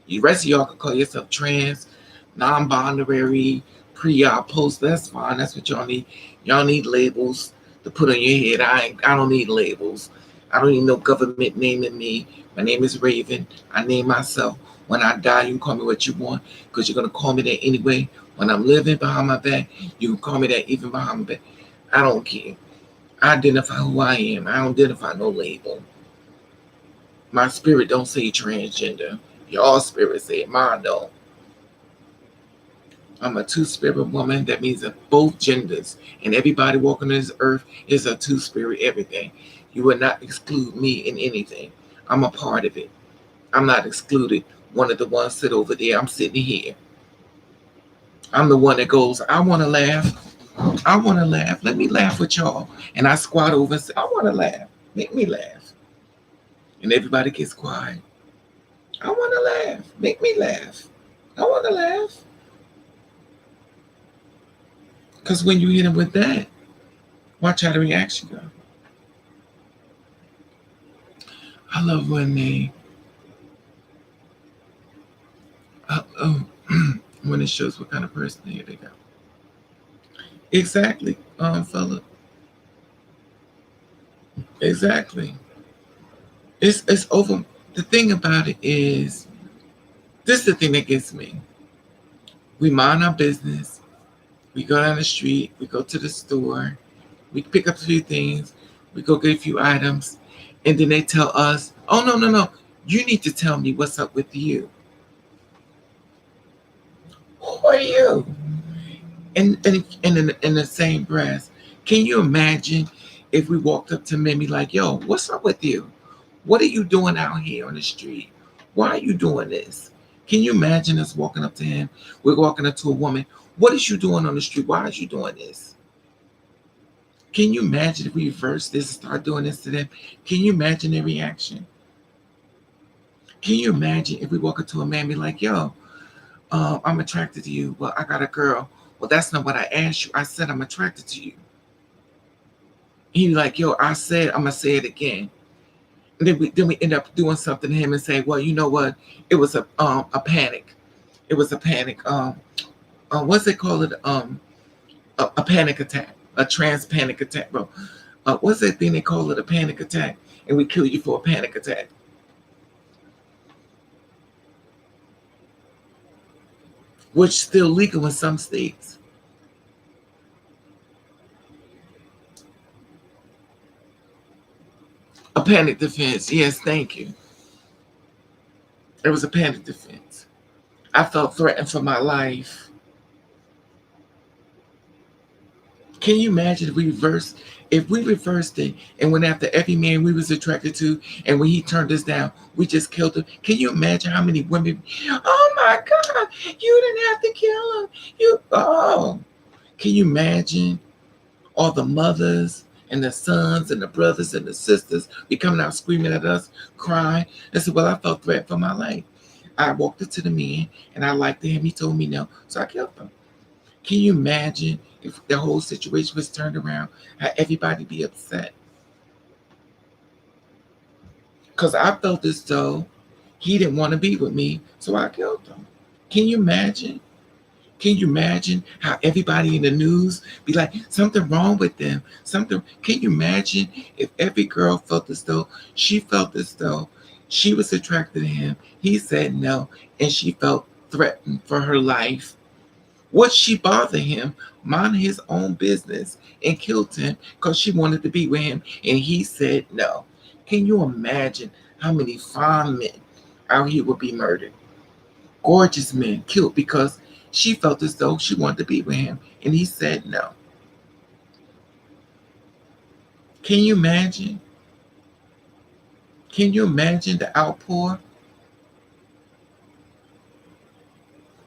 The rest of y'all can call yourself trans, non-binary, pre-op, post. That's fine. That's what y'all need. Y'all need labels to put on your head. I don't need labels. I don't need no government naming me. My name is Raven. I name myself. When I die, you can call me what you want, because you're gonna call me that anyway. When I'm living behind my back, you can call me that even behind my back. I don't care. I identify who I am. I don't identify no label. My spirit don't say transgender. Your spirit say it. Mine don't. I'm a two-spirit woman. That means that both genders and everybody walking on this earth is a two-spirit everything. You will not exclude me in anything. I'm a part of it. I'm not excluded. One of the ones sit over there. I'm sitting here. I'm the one that goes, I want to laugh. I want to laugh. Let me laugh with y'all. And I squat over and say, I want to laugh. Make me laugh. And everybody gets quiet. I want to laugh. Make me laugh. I want to laugh. Because when you hit them with that, watch how the reaction go. I love when they, when it shows what kind of person they got. Exactly, fella. Exactly. It's over. The thing about it is, this is the thing that gets me. We mind our business. We go down the street. We go to the store. We pick up a few things. We go get a few items. And then they tell us, oh, no. You need to tell me what's up with you. Who are you? And in the same breath, can you imagine if we walked up to men and be like, yo, what's up with you? What are you doing out here on the street? Why are you doing this? Can you imagine us walking up to him? We're walking up to a woman. What is you doing on the street? Why are you doing this? Can you imagine if we reverse this and start doing this to them? Can you imagine their reaction? Can you imagine if we walk into a man and be like, yo, I'm attracted to you. Well, I got a girl. Well, that's not what I asked you. I said I'm attracted to you. He's like, yo, I said I'm gonna say it again. And then we end up doing something to him and say, well, you know what? It was a panic. It was a panic. What's they call it? A panic attack, a trans panic attack, bro. What's that thing they call it? A panic attack, and we kill you for a panic attack. Which is still legal in some states. A panic defense. Yes, thank you. It was a panic defense. I felt threatened for my life. Can you imagine if we reversed it and went after every man we was attracted to, and when he turned us down, we just killed him? Can you imagine how many women? Oh my God, you didn't have to kill him. Can you imagine all the mothers and the sons and the brothers and the sisters be coming out screaming at us, crying? They said, well, I felt threatened for my life. I walked up to the man and I liked him. He told me no, so I killed him. Can you imagine if the whole situation was turned around, how everybody be upset? Because I felt as though he didn't want to be with me, so I killed him. Can you imagine? Can you imagine how everybody in the news be like, something wrong with them? Something. Can you imagine if every girl felt as though she was attracted to him, he said no, and she felt threatened for her life? Would she bother him, mind his own business, and killed him because she wanted to be with him and he said no? Can you imagine how many fine men out here would be murdered? Gorgeous men killed because she felt as though she wanted to be with him and he said no. Can you imagine? Can you imagine the outpour?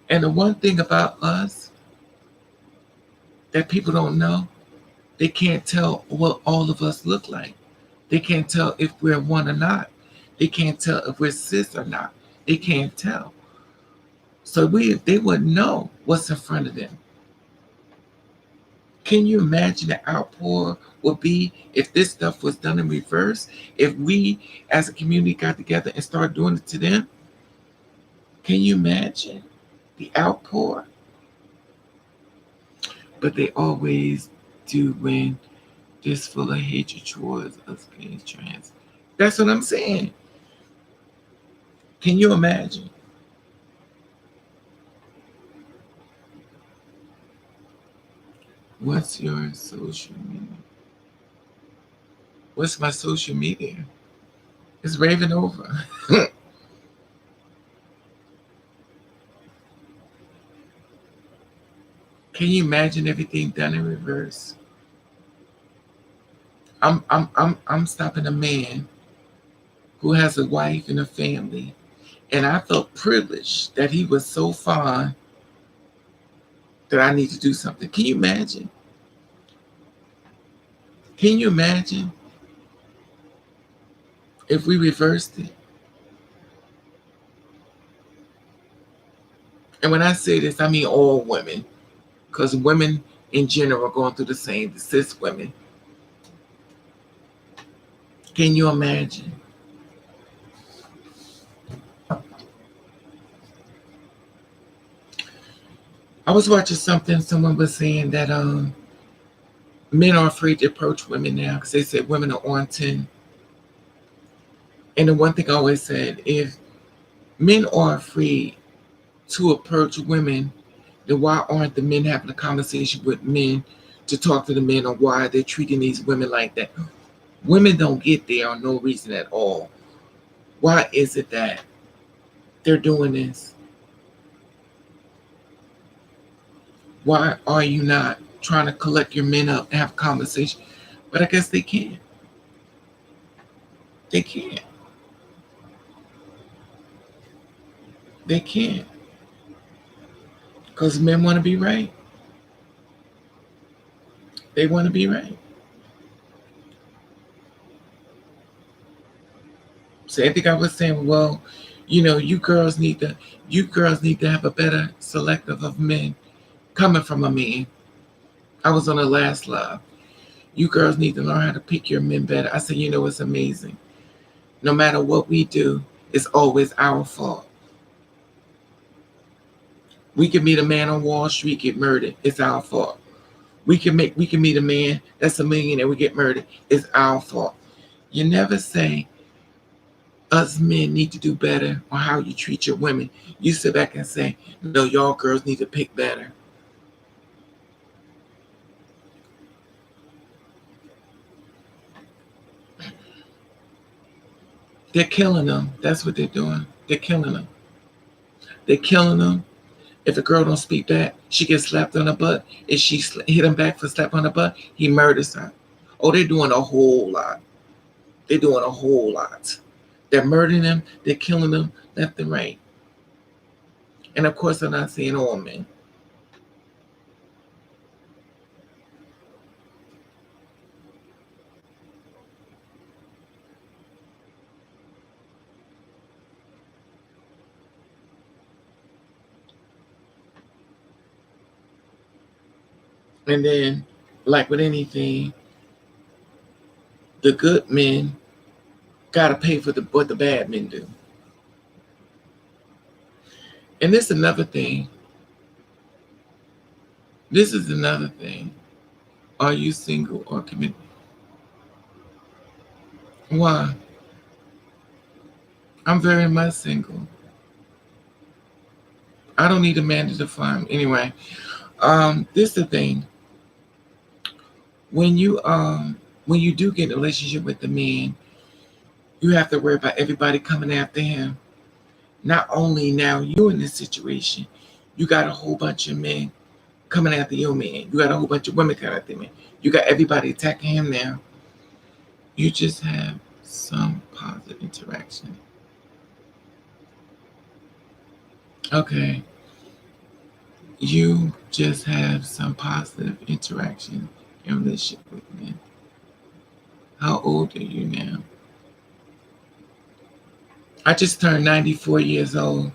And the one thing about us that people don't know, they can't tell what all of us look like. They can't tell if we're one or not. They can't tell if we're cis or not. They can't tell. So they wouldn't know what's in front of them. Can you imagine the outpour would be if this stuff was done in reverse? If we as a community got together and started doing it to them? Can you imagine the outpour? But they always do when this full of hatred towards us being trans. That's what I'm saying. Can you imagine? What's your social media? What's my social media? It's raving over. Can you imagine everything done in reverse? I'm stopping a man who has a wife and a family, and I felt privileged that he was so fine that I need to do something. Can you imagine? Can you imagine if we reversed it? And when I say this, I mean all women, because women in general are going through the same, the cis women. Can you imagine? I was watching something, someone was saying that men are afraid to approach women now because they said women are on 10. And the one thing I always said, if men are afraid to approach women, then why aren't the men having a conversation with men to talk to the men on why they're treating these women like that? Women don't get there on no reason at all. Why is it that they're doing this? Why are you not trying to collect your men up and have a conversation? But I guess they can't. They can't. They can't. Because men want to be right. They want to be right. So I think I was saying, well, You girls need to have a better selective of men coming from a man. I was on the last live. You girls need to learn how to pick your men better. I said, it's amazing. No matter what we do, it's always our fault. We can meet a man on Wall Street, get murdered. It's our fault. We can meet a man that's a millionaire, we get murdered. It's our fault. You never say us men need to do better on how you treat your women. You sit back and say, no, y'all girls need to pick better. They're killing them. That's what they're doing. They're killing them. They're killing them. If a girl don't speak back, she gets slapped on the butt. If she hit him back for slap on the butt, he murders her. Oh, they're doing a whole lot. They're doing a whole lot. They're murdering them. They're killing them left and right. And of course, I'm not saying all men. And then, like with anything, the good men gotta pay for what the bad men do. And this is another thing. This is another thing. Are you single or committed? Why? I'm very much single. I don't need a man to define me. Anyway, this is the thing. When you do get in a relationship with the man, you have to worry about everybody coming after him. Not only now you in this situation, you got a whole bunch of men coming after your man. You got a whole bunch of women coming after him. You got everybody attacking him now. You just have some positive interaction. Okay. You just have some positive interaction in relationship with men. How old are you now? I just turned 94 years old.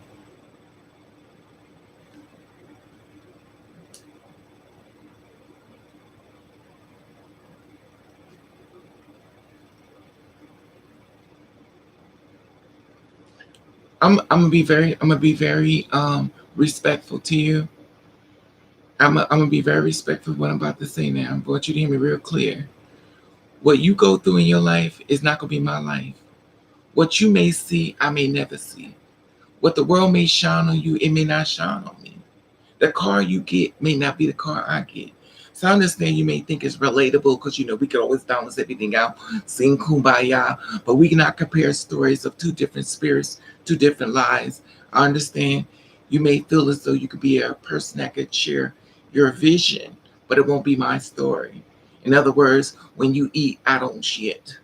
I'm gonna be very respectful to you. I'm gonna be very respectful of what I'm about to say now. I want you to hear me real clear. What you go through in your life is not gonna be my life. What you may see, I may never see. What the world may shine on you, it may not shine on me. The car you get may not be the car I get. So I understand you may think it's relatable because we can always balance everything out, sing kumbaya, but we cannot compare stories of two different spirits, two different lives. I understand you may feel as though you could be a person that could share your vision, but it won't be my story. In other words, when you eat, I don't shit.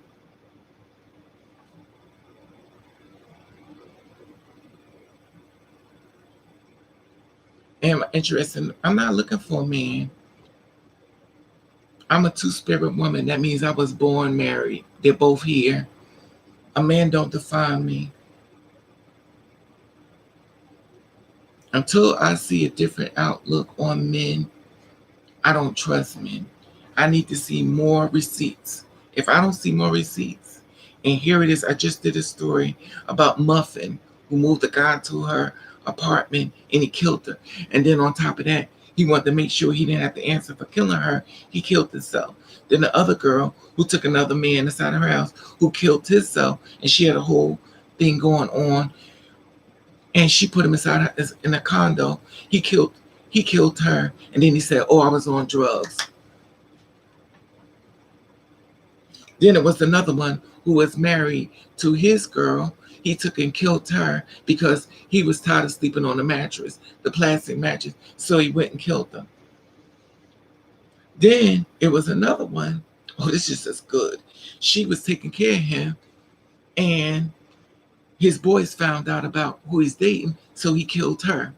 Am I interested? I'm not looking for a man. I'm a two-spirit woman. That means I was born married. They're both here. A man don't define me. Until I see a different outlook on men, I don't trust men. I need to see more receipts. If I don't see more receipts, and here it is, I just did a story about Muffin, who moved a guy to her apartment and he killed her. And then on top of that, he wanted to make sure he didn't have to answer for killing her. He killed himself. Then the other girl who took another man inside her house who killed himself, and she had a whole thing going on, and she put him inside her, in a condo. He killed her, and then he said, "Oh, I was on drugs." Then it was another one who was married to his girl. He took and killed her because he was tired of sleeping on the mattress, the plastic mattress. So he went and killed them. Then it was another one. Oh, this is just as good. She was taking care of him, and his boys found out about who he's dating, so he killed her.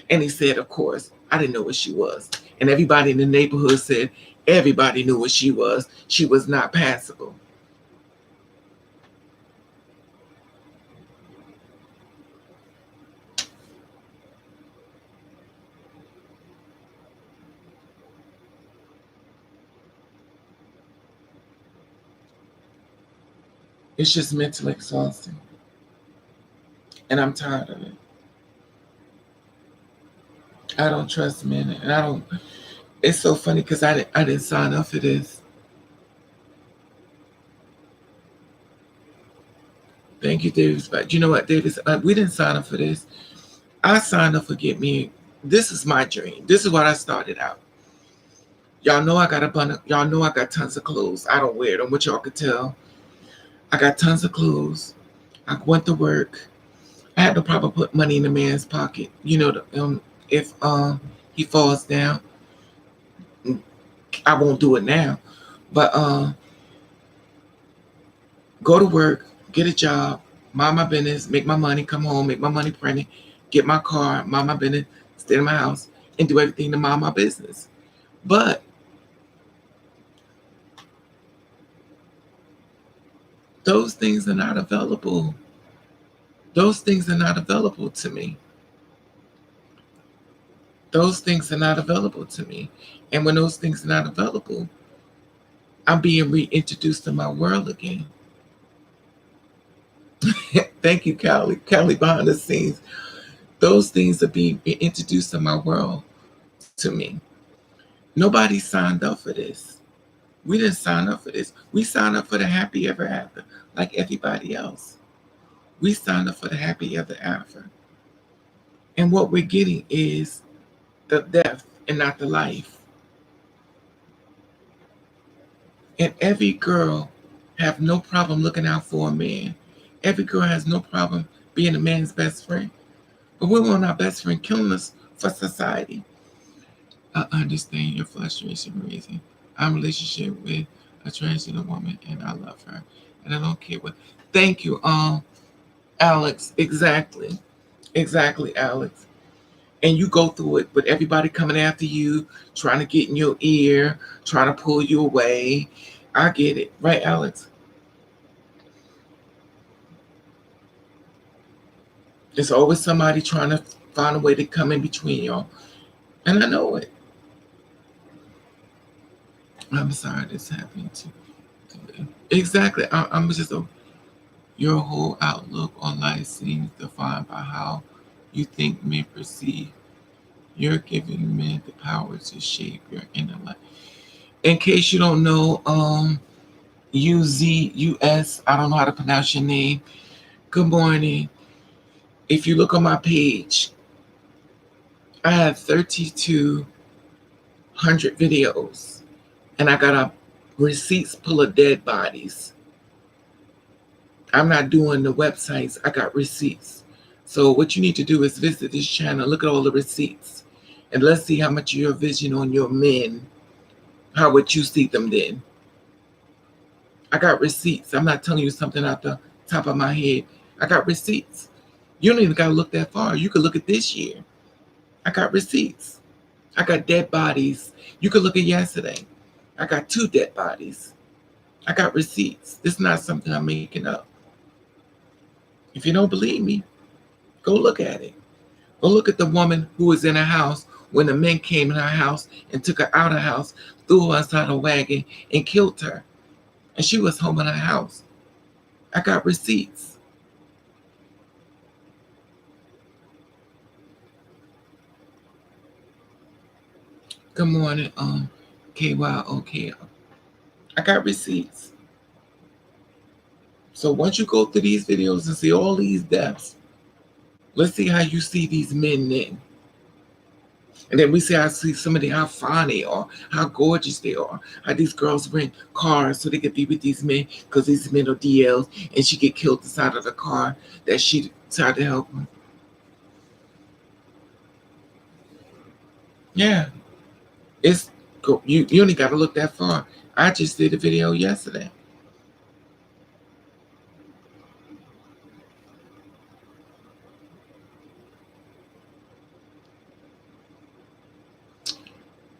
And he said, of course, I didn't know what she was. And everybody in the neighborhood said everybody knew what she was. She was not passable. It's just mentally exhausting. And I'm tired of it. I don't trust men. And I don't. It's so funny because I didn't sign up for this. Thank you, Davis. But you know what, Davis? We didn't sign up for this. I signed up for Get Me. This is my dream. This is what I started out. Y'all know I got a bunch. Y'all know I got tons of clothes. I don't wear them, which y'all could tell. I got tons of clothes. I went to work. I had no problem put money in the man's pocket. You know, if he falls down, I won't do it now. But go to work, get a job, mind my business, make my money, come home, make my money printed, get my car, mind my business, stay in my house, and do everything to mind my business. But those things are not available. Those things are not available to me. Those things are not available to me. And when those things are not available, I'm being reintroduced to my world again. Thank you, Callie. Callie behind the scenes. Those things are being introduced to my world to me. Nobody signed up for this. We didn't sign up for this. We signed up for the happy ever after, like everybody else. We signed up for the happy ever after. And what we're getting is the death and not the life. And every girl have no problem looking out for a man. Every girl has no problem being a man's best friend. But we want our best friend killing us for society. I understand your frustration, Raising. I'm in a relationship with a transgender woman and I love her. And I don't care what. Thank you, Alex. Exactly. Exactly, Alex. And you go through it with everybody coming after you, trying to get in your ear, trying to pull you away. I get it. Right, Alex? There's always somebody trying to find a way to come in between y'all. And I know it. I'm sorry this happened to me. Exactly. I'm just your whole outlook on life seems defined by how you think men perceive. You're giving men the power to shape your inner life. In case you don't know, UZUS, I don't know how to pronounce your name. Good morning. If you look on my page, I have 3,200 videos, and I got a receipts full of dead bodies. I'm not doing the websites. I got receipts. So what you need to do is visit this channel, look at all the receipts, and let's see how much of your vision on your men, how would you see them then? I got receipts. I'm not telling you something out the top of my head. I got receipts. You don't even got to look that far. You could look at this year. I got receipts. I got dead bodies. You could look at yesterday. I got 2 dead bodies. I got receipts. This is not something I'm making up. If you don't believe me, go look at it. Go look at the woman who was in her house when the men came in her house and took her out of the house, threw her inside a wagon, and killed her. And she was home in her house. I got receipts. Good morning, KYOK. I got receipts. So once you go through these videos and see all these deaths, let's see how you see these men then. And then we see somebody how fine they are, how gorgeous they are, how these girls rent cars so they can be with these men because these men are DLs and she get killed inside of the car that she tried to help them. Yeah. It's you only got to look that far. I just did a video yesterday.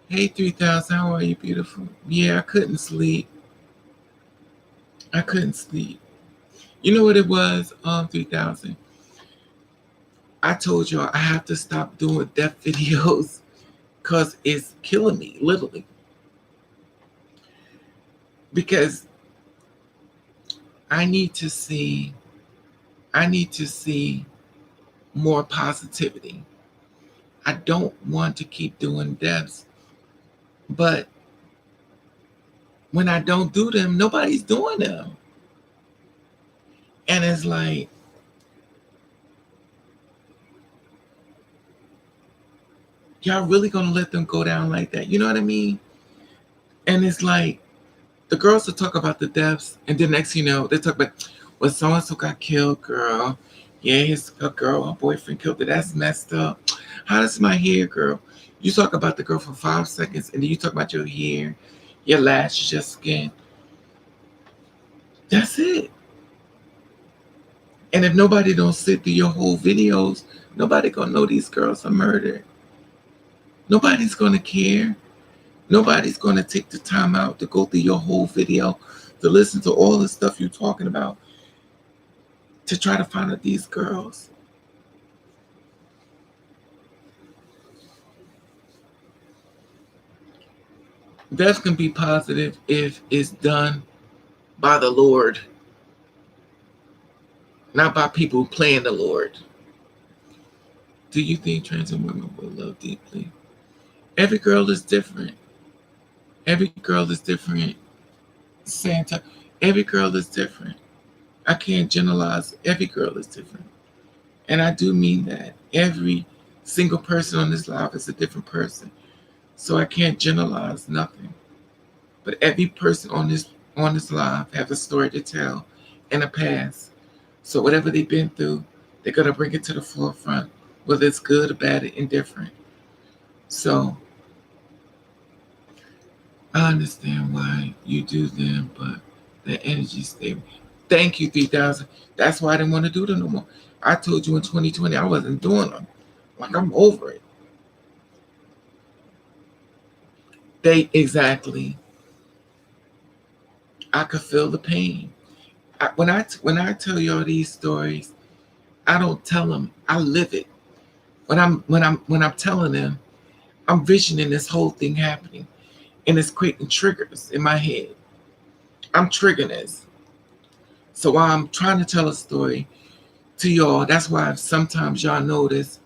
Hey, 3000, how are you, beautiful? Yeah, I couldn't sleep. I couldn't sleep. You know what it was, 3000? I told y'all I have to stop doing death videos because it's killing me, literally. Because I need to see I need to see more positivity. I don't want to keep doing deaths, but when I don't do them, nobody's doing them. And it's like, y'all really gonna let them go down like that? You know what I mean? And it's like, the girls will talk about the deaths, and then next you know, they talk about, well, so and so got killed, girl. Yeah, his a girl, her boyfriend killed her. That's messed up. How does my hair, girl? You talk about the girl for 5 seconds, and then you talk about your hair, your lashes, your skin. That's it. And if nobody don't sit through your whole videos, nobody gonna know these girls are murdered. Nobody's gonna care. Nobody's gonna take the time out to go through your whole video, to listen to all the stuff you're talking about, to try to find out these girls. Death can be positive if it's done by the Lord, not by people playing the Lord. Do you think trans women will love deeply? Every girl is different. Every girl is different. Santa, every girl is different. I can't generalize. Every girl is different. And I do mean that. Every single person on this live is a different person. So I can't generalize nothing. But every person on this live have a story to tell and a past. So whatever they've been through, they're gonna bring it to the forefront, whether it's good or bad or indifferent. So I understand why you do them, but the energy stable. Thank you, 3000. That's why I didn't want to do them no more. I told you in 2020 I wasn't doing them. Like, I'm over it. They exactly. I could feel the pain. When I tell y'all these stories, I don't tell them. I live it. When I'm telling them, I'm visioning this whole thing happening, and it's creating triggers in my head. I'm triggering this. So while I'm trying to tell a story to y'all, that's why sometimes y'all notice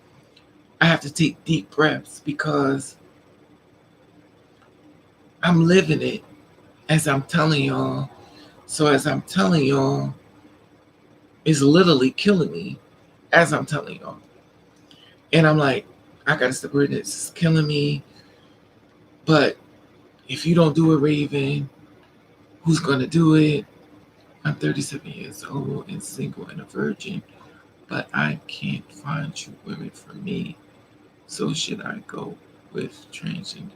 I have to take deep breaths, because I'm living it as I'm telling y'all. So as I'm telling y'all, it's literally killing me as I'm telling y'all. And I'm like, I gotta separate it. It's killing me. But if you don't do it, Raven, who's gonna do it? I'm 37 years old and single and a virgin, but I can't find true women for me. So should I go with transgender?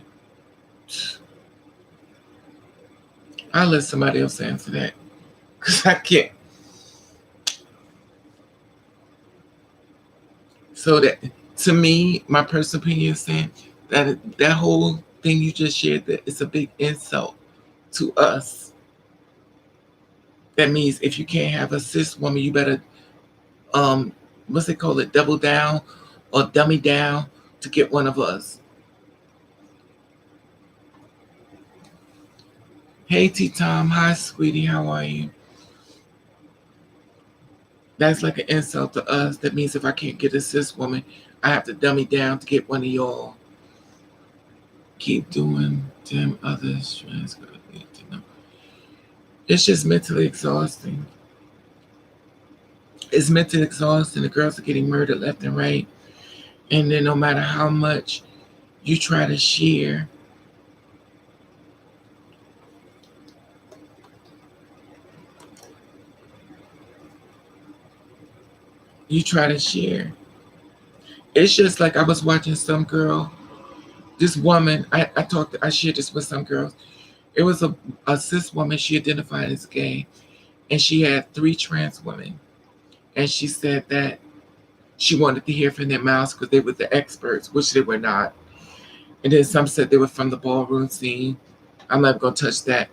I'll let somebody else answer that, because I can't. So that, to me, my personal opinion is saying that that whole thing you just shared, that it's a big insult to us. That means if you can't have a cis woman, you better what's they call it, double down or dummy down to get one of us. Hey T Tom, hi sweetie, how are you? That's like an insult to us. That means if I can't get a cis woman, I have to dummy down to get one of y'all. Keep doing them others. It's just mentally exhausting. It's mentally exhausting. The girls are getting murdered left and right. And then no matter how much you try to share, it's just like I was watching some girl, this woman, I shared this with some girls. It was a cis woman, she identified as gay, and she had 3 trans women. And she said that she wanted to hear from their mouths because they were the experts, which they were not. And then some said they were from the ballroom scene. I'm not going to touch that.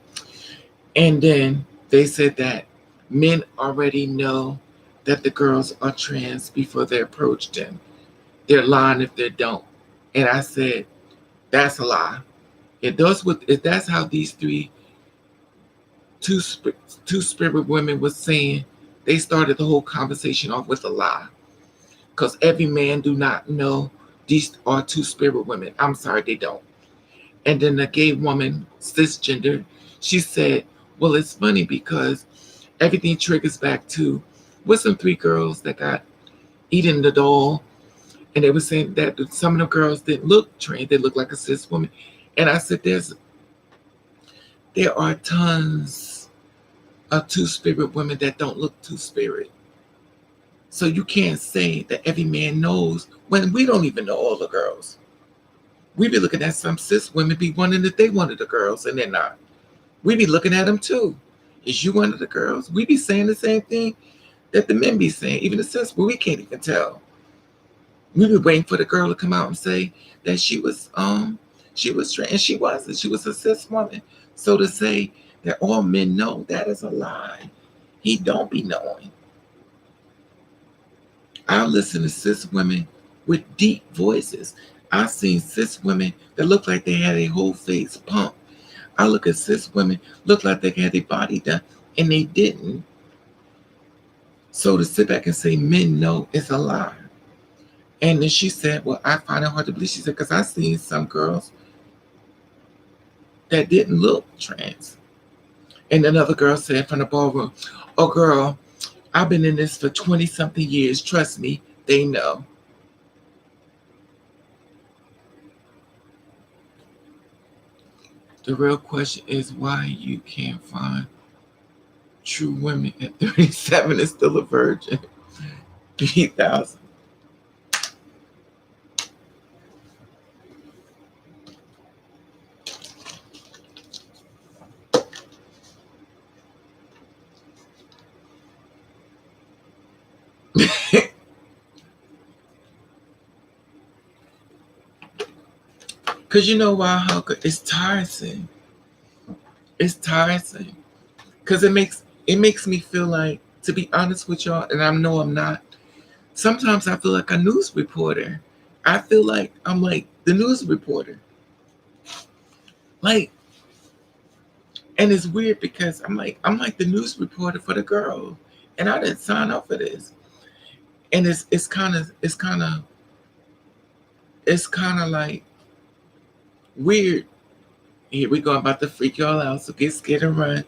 And then they said that men already know that the girls are trans before they approach them. They're lying if they don't. And I said, that's a lie. If that's how these 3 two two spirit women was saying they started the whole conversation off with a lie because every man do not know these are two spirit women. I'm sorry, they don't. And then the gay woman, cisgender, she said, well, it's funny because everything triggers back to with some three girls that got eaten the doll. And they were saying that some of the girls didn't look trans, they looked like a cis woman. And I said, there are tons of two spirit women that don't look two spirit. So you can't say that every man knows when we don't even know all the girls. We be looking at some cis women be wondering if they one of the girls and they're not. We be looking at them too. Is you one of the girls? We be saying the same thing that the men be saying, even the cis, but we can't even tell. We be waiting for the girl to come out and say that she was trans, and she wasn't. She was a cis woman. So to say that all men know, that is a lie. He don't be knowing. I listen to cis women with deep voices. I've seen cis women that look like they had a whole face pumped. I look at cis women look like they had their body done, and they didn't. So to sit back and say men know is a lie. And then she said, well, I find it hard to believe. She said, because I seen some girls that didn't look trans. And another girl said from the ballroom, oh, girl, I've been in this for 20 something years. Trust me, they know. The real question is why you can't find true women at 37 and still a virgin. 3,000. Because you know why, Hulk? It's tiresome. It's tiresome. Because it makes me feel like, to be honest with y'all, and I know I'm not, sometimes I feel like a news reporter. I feel like I'm like the news reporter. Like, and it's weird because I'm like the news reporter for the girl. And I didn't sign up for this. And it's kind of like weird. Here we go. I'm about to freak y'all out. So get scared and run.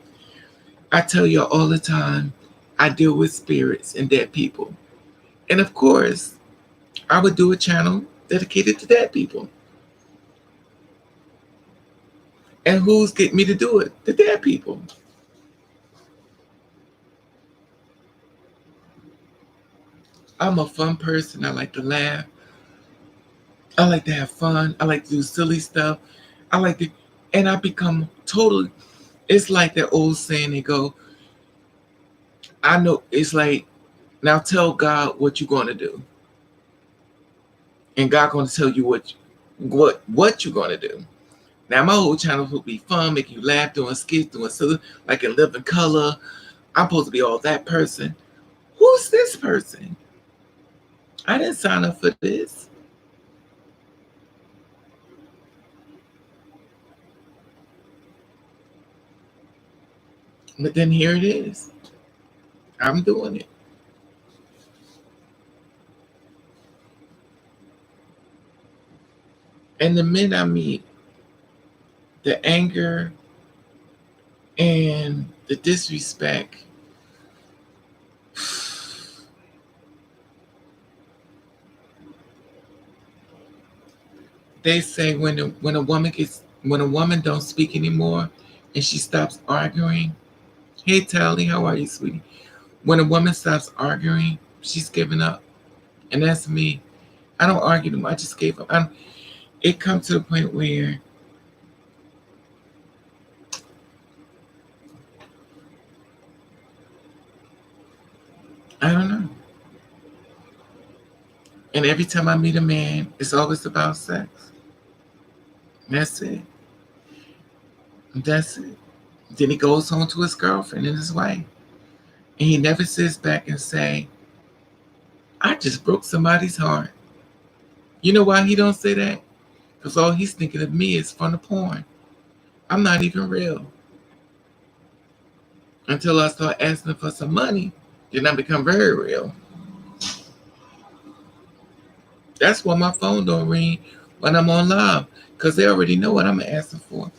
I tell y'all all the time, I deal with spirits and dead people. And of course, I would do a channel dedicated to dead people. And who's getting me to do it? The dead people. I'm a fun person. I like to laugh. I like to have fun. I like to do silly stuff. I like to, and I become totally, it's like that old saying they go, I know, it's like, now tell God what you're going to do. And God going to tell you what you're going to do. Now my whole channel will be fun, make you laugh, doing skits, doing silly, like in living color. I'm supposed to be all that person. Who's this person? I didn't sign up for this. But then here it is. I'm doing it. And the men I meet, the anger and the disrespect, they say when a woman don't speak anymore and she stops arguing. Hey Tally, how are you, sweetie? When a woman stops arguing, she's giving up. And that's me. I don't argue anymore. I just gave up. It comes to the point where I don't know. And every time I meet a man, it's always about sex. That's it. That's it. Then he goes home to his girlfriend and his wife. And he never sits back and say, I just broke somebody's heart. You know why he don't say that? Because all he's thinking of me is from the porn. I'm not even real. until I start asking for some money. Then I become very real. That's why my phone don't ring when I'm on live, because they already know what I'm asking for.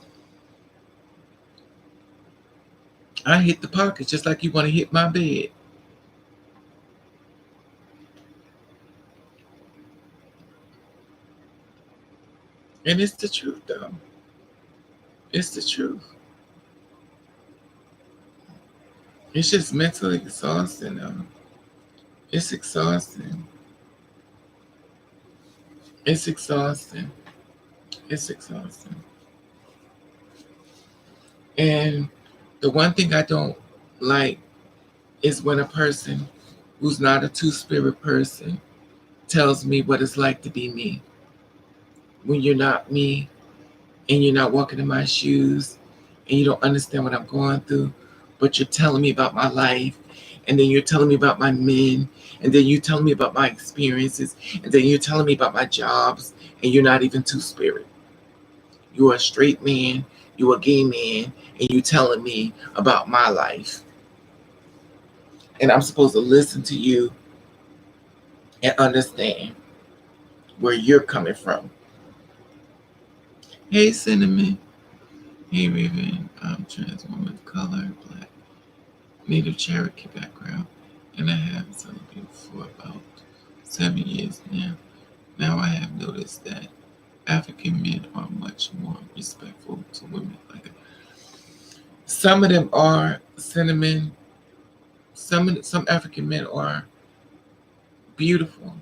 I hit the pocket just like you want to hit my bed. And it's the truth, though. It's the truth. It's just mentally exhausting, though. It's exhausting. It's exhausting. It's exhausting. And the one thing I don't like is when a person who's not a two-spirit person tells me what it's like to be me. When you're not me and you're not walking in my shoes and you don't understand what I'm going through, but you're telling me about my life, and then you're telling me about my men, and then you're telling me about my experiences, and then you're telling me about my jobs, and you're not even two-spirit. You're a straight man, you're a gay man, and you're telling me about my life. And I'm supposed to listen to you and understand where you're coming from. Hey, Cinnamon. Hey, Raven. I'm trans woman of color, black, native Cherokee background, and I have celebrated for about 7 years now. Now I have noticed that African men are much more respectful to women. Like some of them are, Cinnamon. Some African men are beautiful,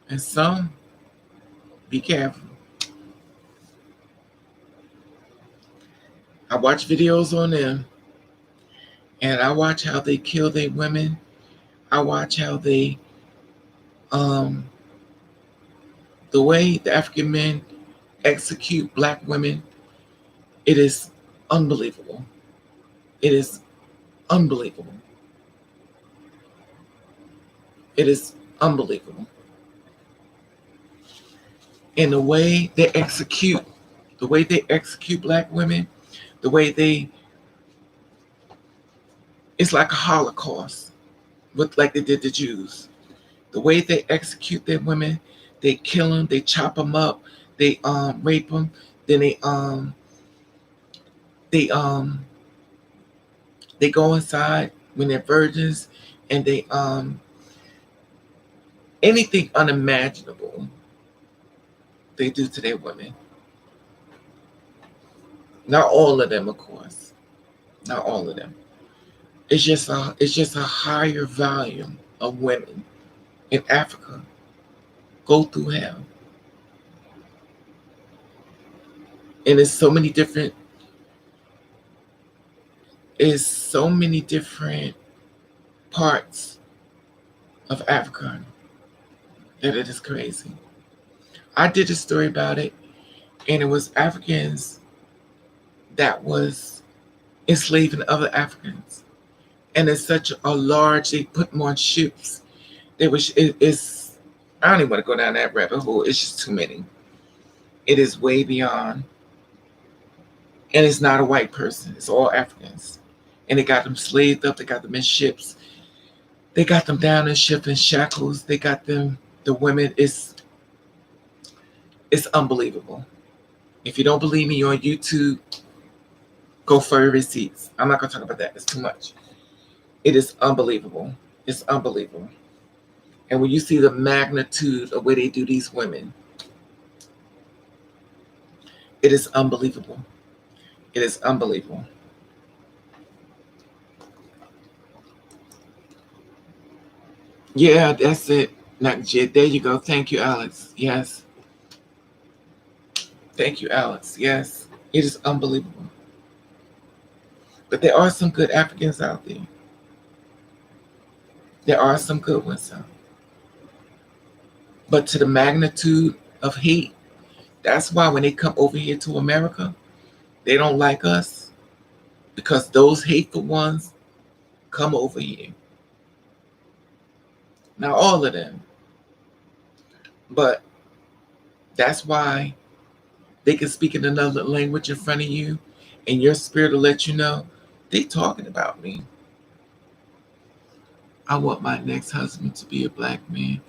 and some, be careful. I watch videos on them, and I watch how they kill their women. I watch how they, um, the way the African men execute black women. It is unbelievable. It is unbelievable. It is unbelievable. And the way they execute black women, the way they, it's like a Holocaust, with like they did the Jews. The way they execute their women, they kill them, they chop them up, they rape them, then they they go inside when they're virgins, and they anything unimaginable they do to their women. Not all of them, of course. Not all of them. It's just a higher volume of women in Africa go through hell. And it's so many different parts of Africa that it is crazy. I did a story about it, and it was Africans that was enslaving other Africans. And it's such a large, they put them on ships. It's, I don't even want to go down that rabbit hole. It's just too many. It is way beyond. And it's not a white person. It's all Africans. And they got them slaved up. They got them in ships. They got them down in ships in shackles. They got them, the women. It's unbelievable. If you don't believe me, you're on YouTube, go for your receipts. I'm not going to talk about that. It's too much. It is unbelievable. It's unbelievable. And when you see the magnitude of where they do these women, it is unbelievable. It is unbelievable. Yeah, that's it. Not Jid. There you go. Thank you, Alex. Yes. Thank you, Alex. Yes. It is unbelievable. But there are some good Africans out there. There are some good ones out. But to the magnitude of hate, that's why when they come over here to America, they don't like us, because those hateful ones come over here. Not all of them, but that's why they can speak in another language in front of you, and your spirit will let you know They talking about me. I want my next husband to be a black man.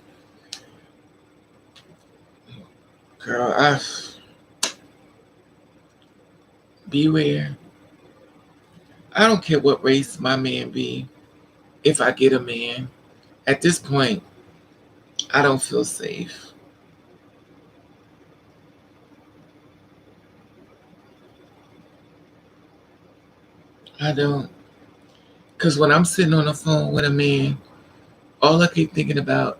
Girl, beware. I don't care what race my man be. If I get a man, at this point, I don't feel safe. I don't. Because when I'm sitting on the phone with a man, all I keep thinking about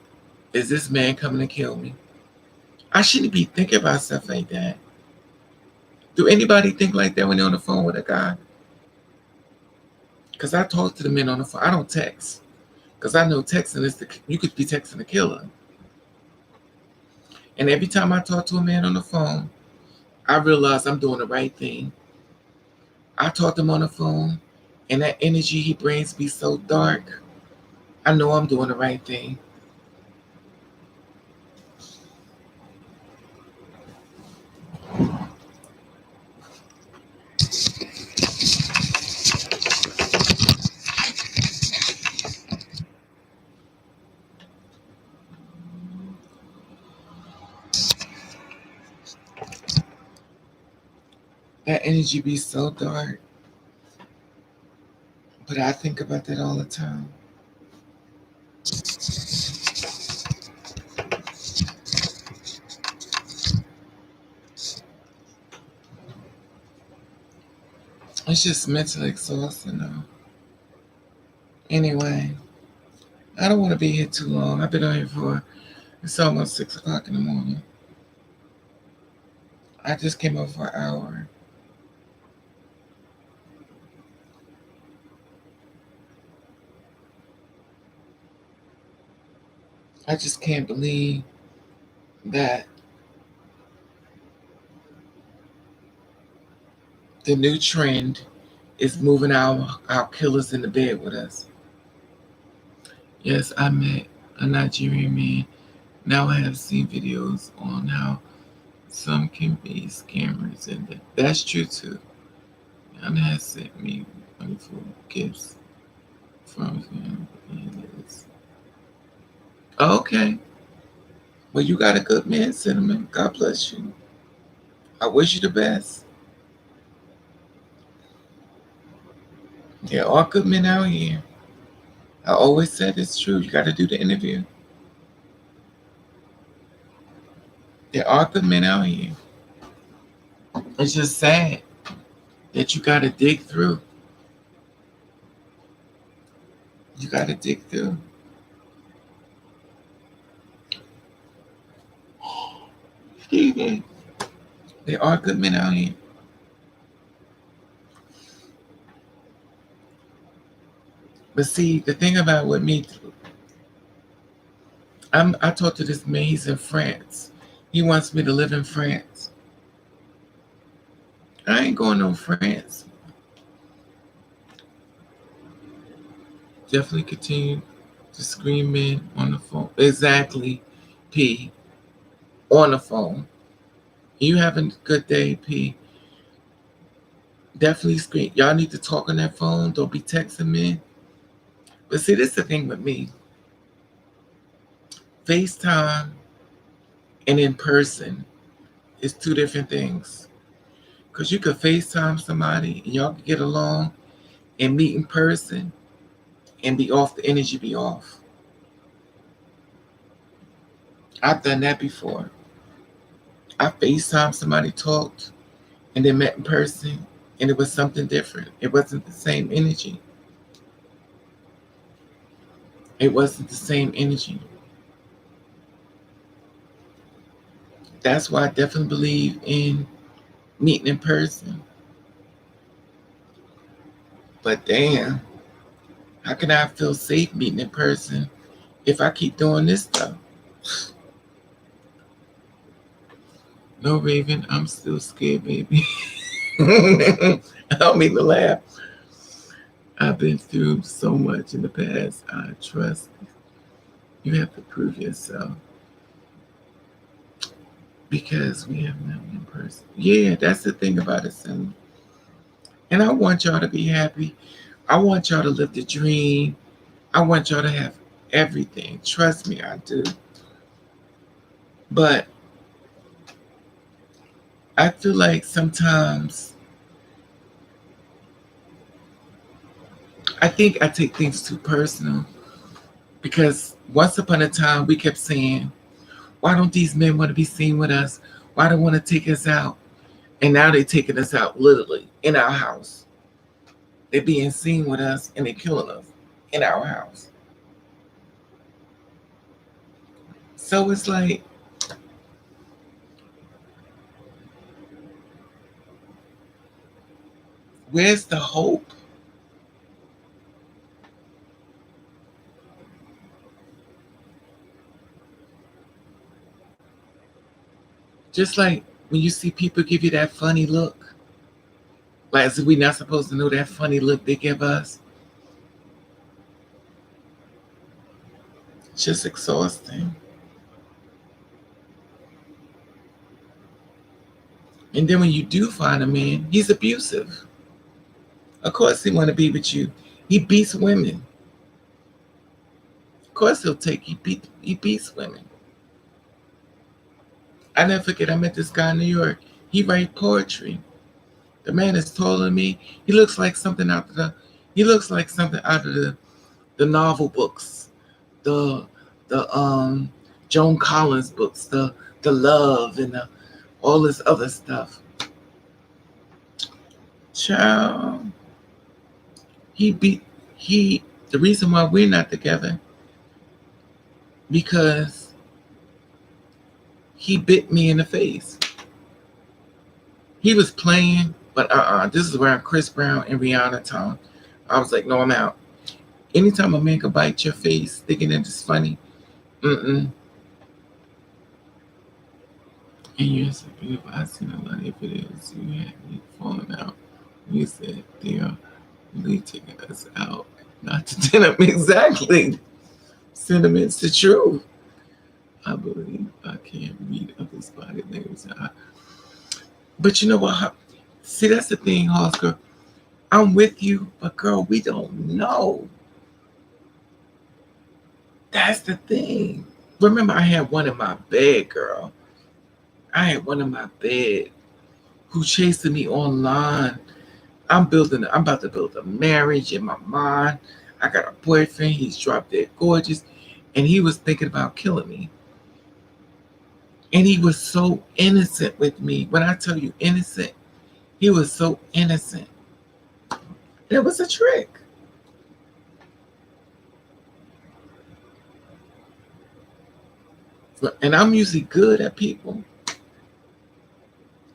is this man coming to kill me. I shouldn't be thinking about stuff like that. Do anybody think like that when they're on the phone with a guy? Because I talk to the men on the phone. I don't text. Because I know texting is you could be texting a killer. And every time I talk to a man on the phone, I realize I'm doing the right thing. I talk to him on the phone, and that energy he brings be so dark. I know I'm doing the right thing. That energy be so dark. But I think about that all the time. It's just mentally exhausting though. Anyway, I don't want to be here too long. I've been on here for, it's almost 6 o'clock in the morning. I just came over for an hour. I just can't believe that the new trend is moving our killers in the bed with us. Yes, I met a Nigerian man. Now I have seen videos on how some can be scammers, and that's true too. And has sent me wonderful gifts from him. Okay. Well, you got a good man, Cinnamon. God bless you. I wish you the best. There are good men out here. I always said it's true. You got to do the interview. There are good men out here. It's just sad that you got to dig through. You got to dig through. Excuse me. There are good men out here. But see, the thing about with me, I talked to this man. He's in France. He wants me to live in France. I ain't going to France. Definitely continue to scream in on the phone. Exactly, P. On the phone. You having a good day, P. Definitely scream. Y'all need to talk on that phone. Don't be texting me. But see, this is the thing with me. FaceTime and in person is two different things. Because you could FaceTime somebody and y'all could get along and meet in person and be off, the energy be off. I've done that before. I FaceTime somebody, talked, and then met in person, and it was something different. It wasn't the same energy. It wasn't the same energy. That's why I definitely believe in meeting in person. But damn, how can I feel safe meeting in person if I keep doing this stuff? No, Raven, I'm still scared, baby. I don't mean to laugh. I've been through so much in the past. I trust you have to prove yourself because we have met in person. Yeah, that's the thing about it, son. And I want y'all to be happy. I want y'all to live the dream. I want y'all to have everything. Trust me, I do. But I feel like sometimes I think I take things too personal because once upon a time we kept saying, why don't these men want to be seen with us? Why don't they want to take us out? And now they're taking us out literally in our house. They're being seen with us and they're killing us in our house. So it's like, where's the hope? Just like when you see people give you that funny look, like as if we're not supposed to know that funny look they give us. It's just exhausting. And then when you do find a man, he's abusive. Of course he want to be with you. He beats women. Of course he'll take he beats women. I never forget I met this guy in New York. He writes poetry. The man is taller than me. He looks like something out of the novel books. The the Joan Collins books, the love and all this other stuff. Child, he beat he the reason why we're not together because he bit me in the face. He was playing, but this is where Chris Brown and Rihanna tone. I was like, no, I'm out. Anytime a man can bite your face, thinking that it's funny, mm-mm. And you're so beautiful. I seen a lot of videos. You had me falling out. You said they are really taking us out. Not to dinner. Exactly. Sentiments the truth. I believe I can't read others' body language. But you know what? See, that's the thing, Oscar. I'm with you, but girl, we don't know. That's the thing. Remember, I had one in my bed, girl. I had one in my bed who chasing me online. I'm about to build a marriage in my mind. I got a boyfriend. He's drop dead gorgeous, and he was thinking about killing me. And he was so innocent with me. When I tell you innocent, he was so innocent. It was a trick. And I'm usually good at people.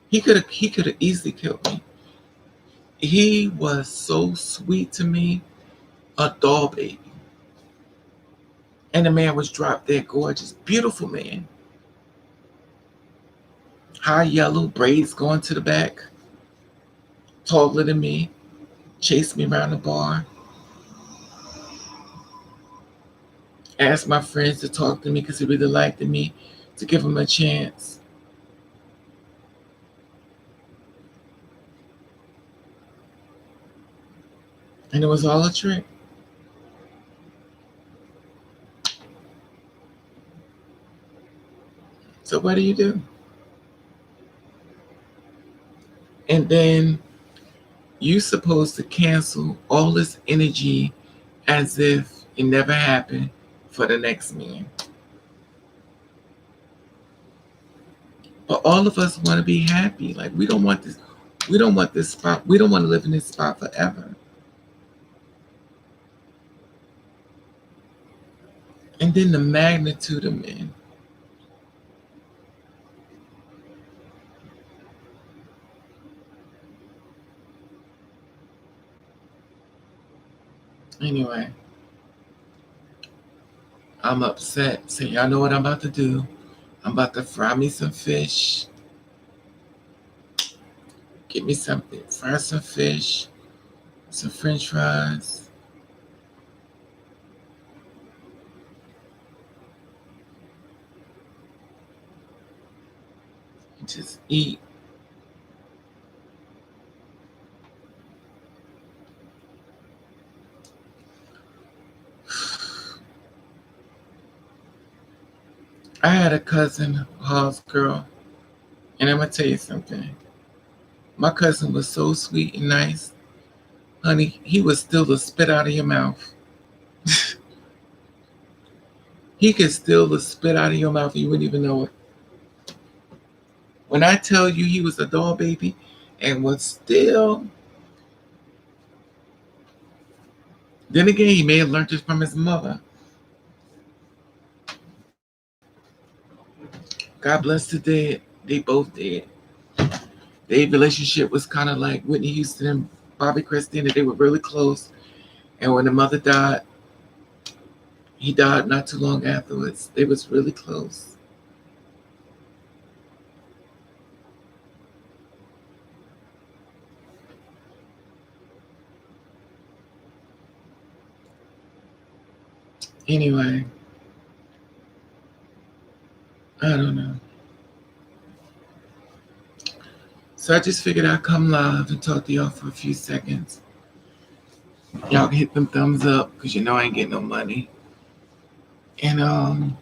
He could have easily killed me. He was so sweet to me, a doll baby. And the man was drop dead gorgeous, beautiful man. High yellow, braids going to the back, taller than me, chased me around the bar, asked my friends to talk to me because he really liked me, to give him a chance. And it was all a trick. So what do you do? And then you supposed to cancel all this energy as if it never happened for the next man. But all of us want to be happy. Like we don't want this. We don't want this spot. We don't want to live in this spot forever. And then the magnitude of men. Anyway, I'm upset. So y'all know what I'm about to do. I'm about to fry me some fish. Get me something. Fry some fish. Some French fries. And just eat. I had a cousin, Hall's girl, and I'm gonna tell you something. My cousin was so sweet and nice, honey. He was still the spit out of your mouth. He could steal the spit out of your mouth and you wouldn't even know it. When I tell you he was a doll baby and was still, then again, he may have learned it from his mother. God bless the dead. They both did. Their relationship was kind of like Whitney Houston and Bobby Christina. They were really close. And when the mother died, he died not too long afterwards. They was really close. Anyway, I don't know. So I just figured I'd come live and talk to y'all for a few seconds. Y'all can hit them thumbs up because you know I ain't getting no money. And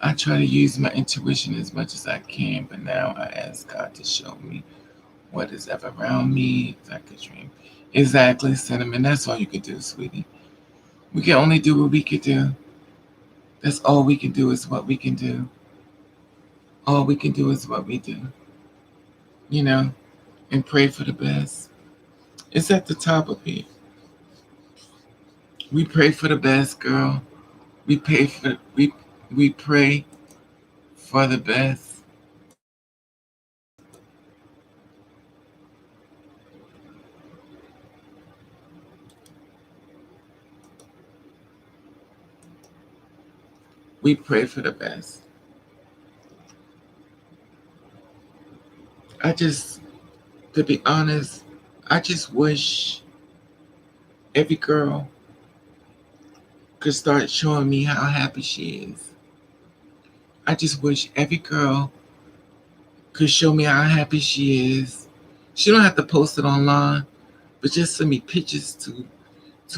I try to use my intuition as much as I can, but now I ask God to show me what is ever around me. Exactly, dream. Exactly, cinnamon. That's all you can do, sweetie. We can only do what we can do. That's all we can do is what we can do. All we can do is what we do. You know, and pray for the best. It's at the top of it. We pray for the best, girl. We pray for the best. We pray for the best. I just, to be honest, I just wish every girl could start showing me how happy she is. I just wish every girl could show me how happy she is. She don't have to post it online, but just send me pictures to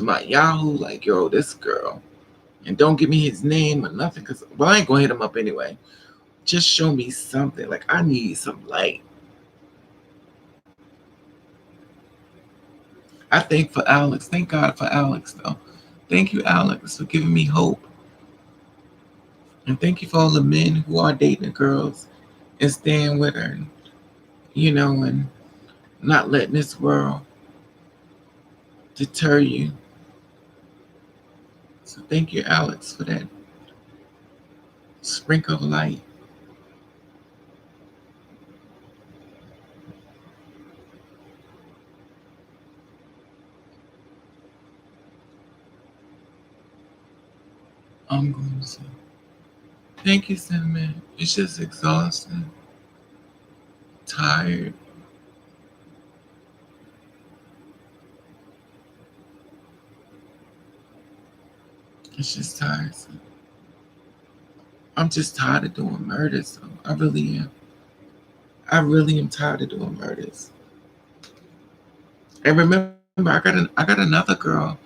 my Yahoo, like, yo, this girl. And don't give me his name or nothing, because, well, I ain't going to hit him up anyway. Just show me something. Like, I need some light. I thank for Alex. Thank God for Alex, though. Thank you, Alex, for giving me hope. And thank you for all the men who are dating the girls and staying with her, and not letting this world deter you. So thank you, Alex, for that sprinkle of light. I'm going to say thank you, Cinnamon. It's just exhausting, tired. It's just tiresome. I'm just tired of doing murders. So I really am. I really am tired of doing murders. And remember, I got another girl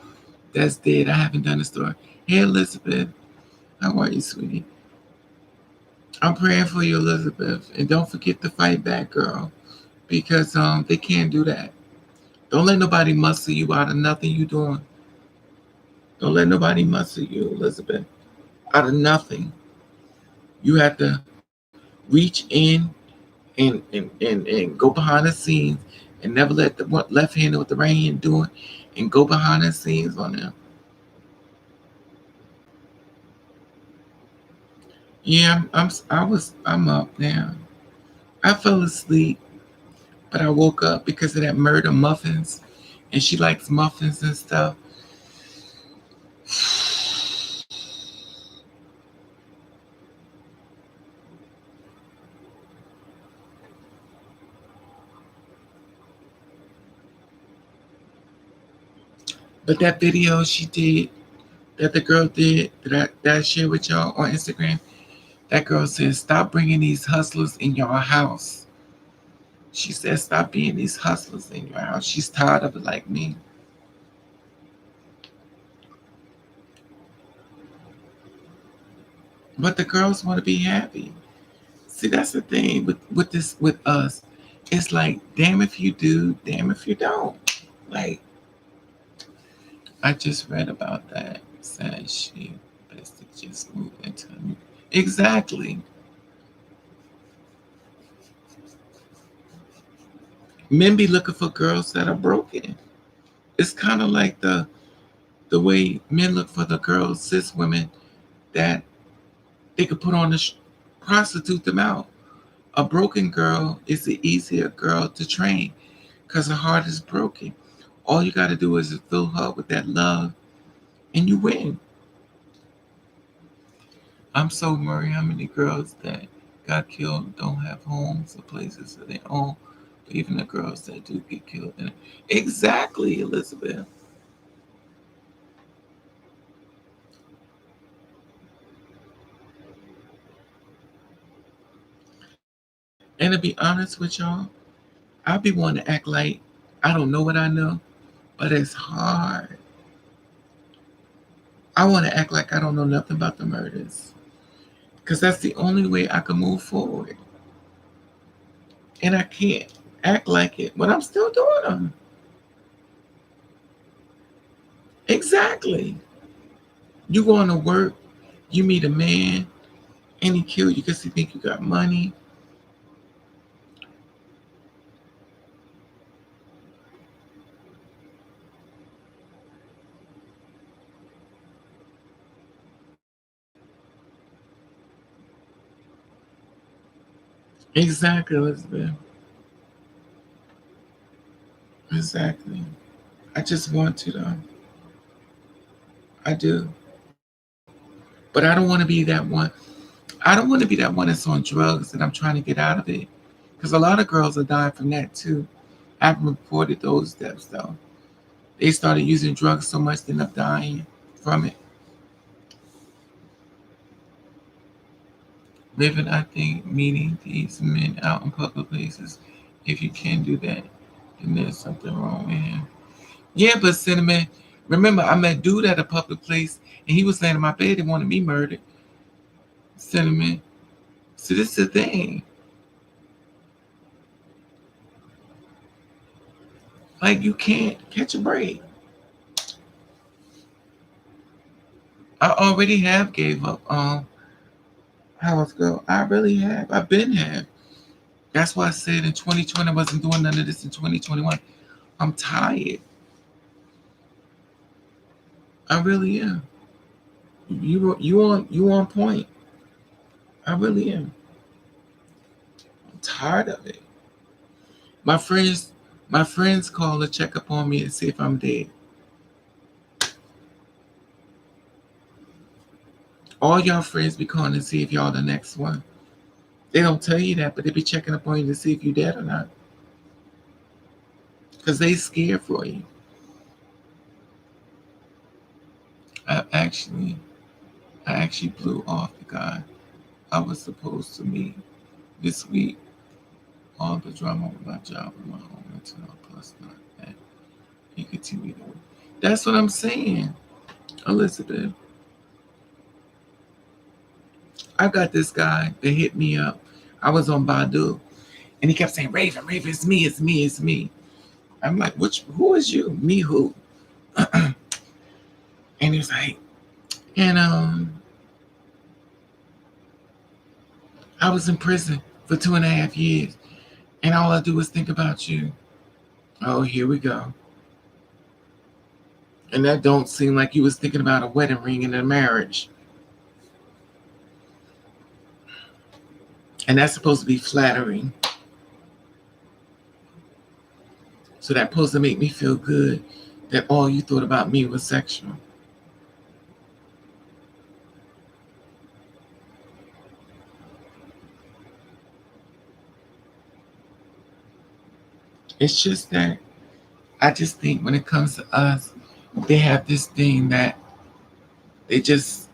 that's dead. I haven't done the story. Hey, Elizabeth, how are you, sweetie? I'm praying for you, Elizabeth, and don't forget to fight back, girl, because they can't do that. Don't let nobody muscle you out of nothing you doing. Don't let nobody muscle you, Elizabeth, out of nothing. You have to reach in and go behind the scenes and never let the left hand know what the right hand doing and go behind the scenes on them. Yeah, I'm up now. I fell asleep, but I woke up because of that murder muffins, and she likes muffins and stuff. But that video she did, that the girl did, that I shared with y'all on Instagram, that girl says, "Stop bringing these hustlers in your house." She says, "Stop being these hustlers in your house." She's tired of it, like me. But the girls want to be happy. See, that's the thing with this with us. It's like, damn if you do, damn if you don't. Like, I just read about that. Said she best to just move into a new. Exactly. Men be looking for girls that are broken. It's kind of like the way men look for the girls, cis women, that they could put on prostitute them out. A broken girl is the easier girl to train because her heart is broken. All you got to do is fill her with that love, and you win. I'm so worried how many girls that got killed don't have homes or places of their own. But even the girls that do get killed. Exactly, Elizabeth. And to be honest with y'all, I be wanting to act like I don't know what I know, but it's hard. I want to act like I don't know nothing about the murders because that's the only way I can move forward. And I can't act like it, but I'm still doing them. Exactly. You going to work, you meet a man, and he kill you because he think you got money. Exactly, Elizabeth. Exactly. I just want to though. I do. But I don't want to be that one. I don't want to be that one that's on drugs and I'm trying to get out of it. Because a lot of girls are dying from that too. I haven't reported those deaths though. They started using drugs so much they end up dying from it. Living, I think, meeting these men out in public places. If you can do that, then there's something wrong with him. Yeah, but Cinnamon, remember I met dude at a public place and he was laying in my bed and wanted me murdered. Cinnamon. So this is the thing. Like you can't catch a break. I already have gave up Howard's girl. I really have. I've been have. That's why I said in 2020 I wasn't doing none of this in 2021. I'm tired. I really am. You on point. I really am. I'm tired of it. My friends my friends call to check up on me and see if I'm dead. All y'all friends be calling to see if y'all the next one. They don't tell you that, but they be checking up on you to see if you dead or not. Cause they scared for you. I actually I actually blew off the guy I was supposed to meet this week. All the drama with my job and my home until plus not that he continued on. That's what I'm saying, Elizabeth. I got this guy that hit me up. I was on Badu, and he kept saying, "Raven, Raven, it's me, it's me, it's me." I'm like, "Which? Who is you? Me who?" And he was like, and I was in prison for 2.5 years, and all I do is think about you. Oh, here we go. And that don't seem like you was thinking about a wedding ring and a marriage. And that's supposed to be flattering. So that's supposed to make me feel good that all you thought about me was sexual. It's just that I just think when it comes to us, they have this thing that they just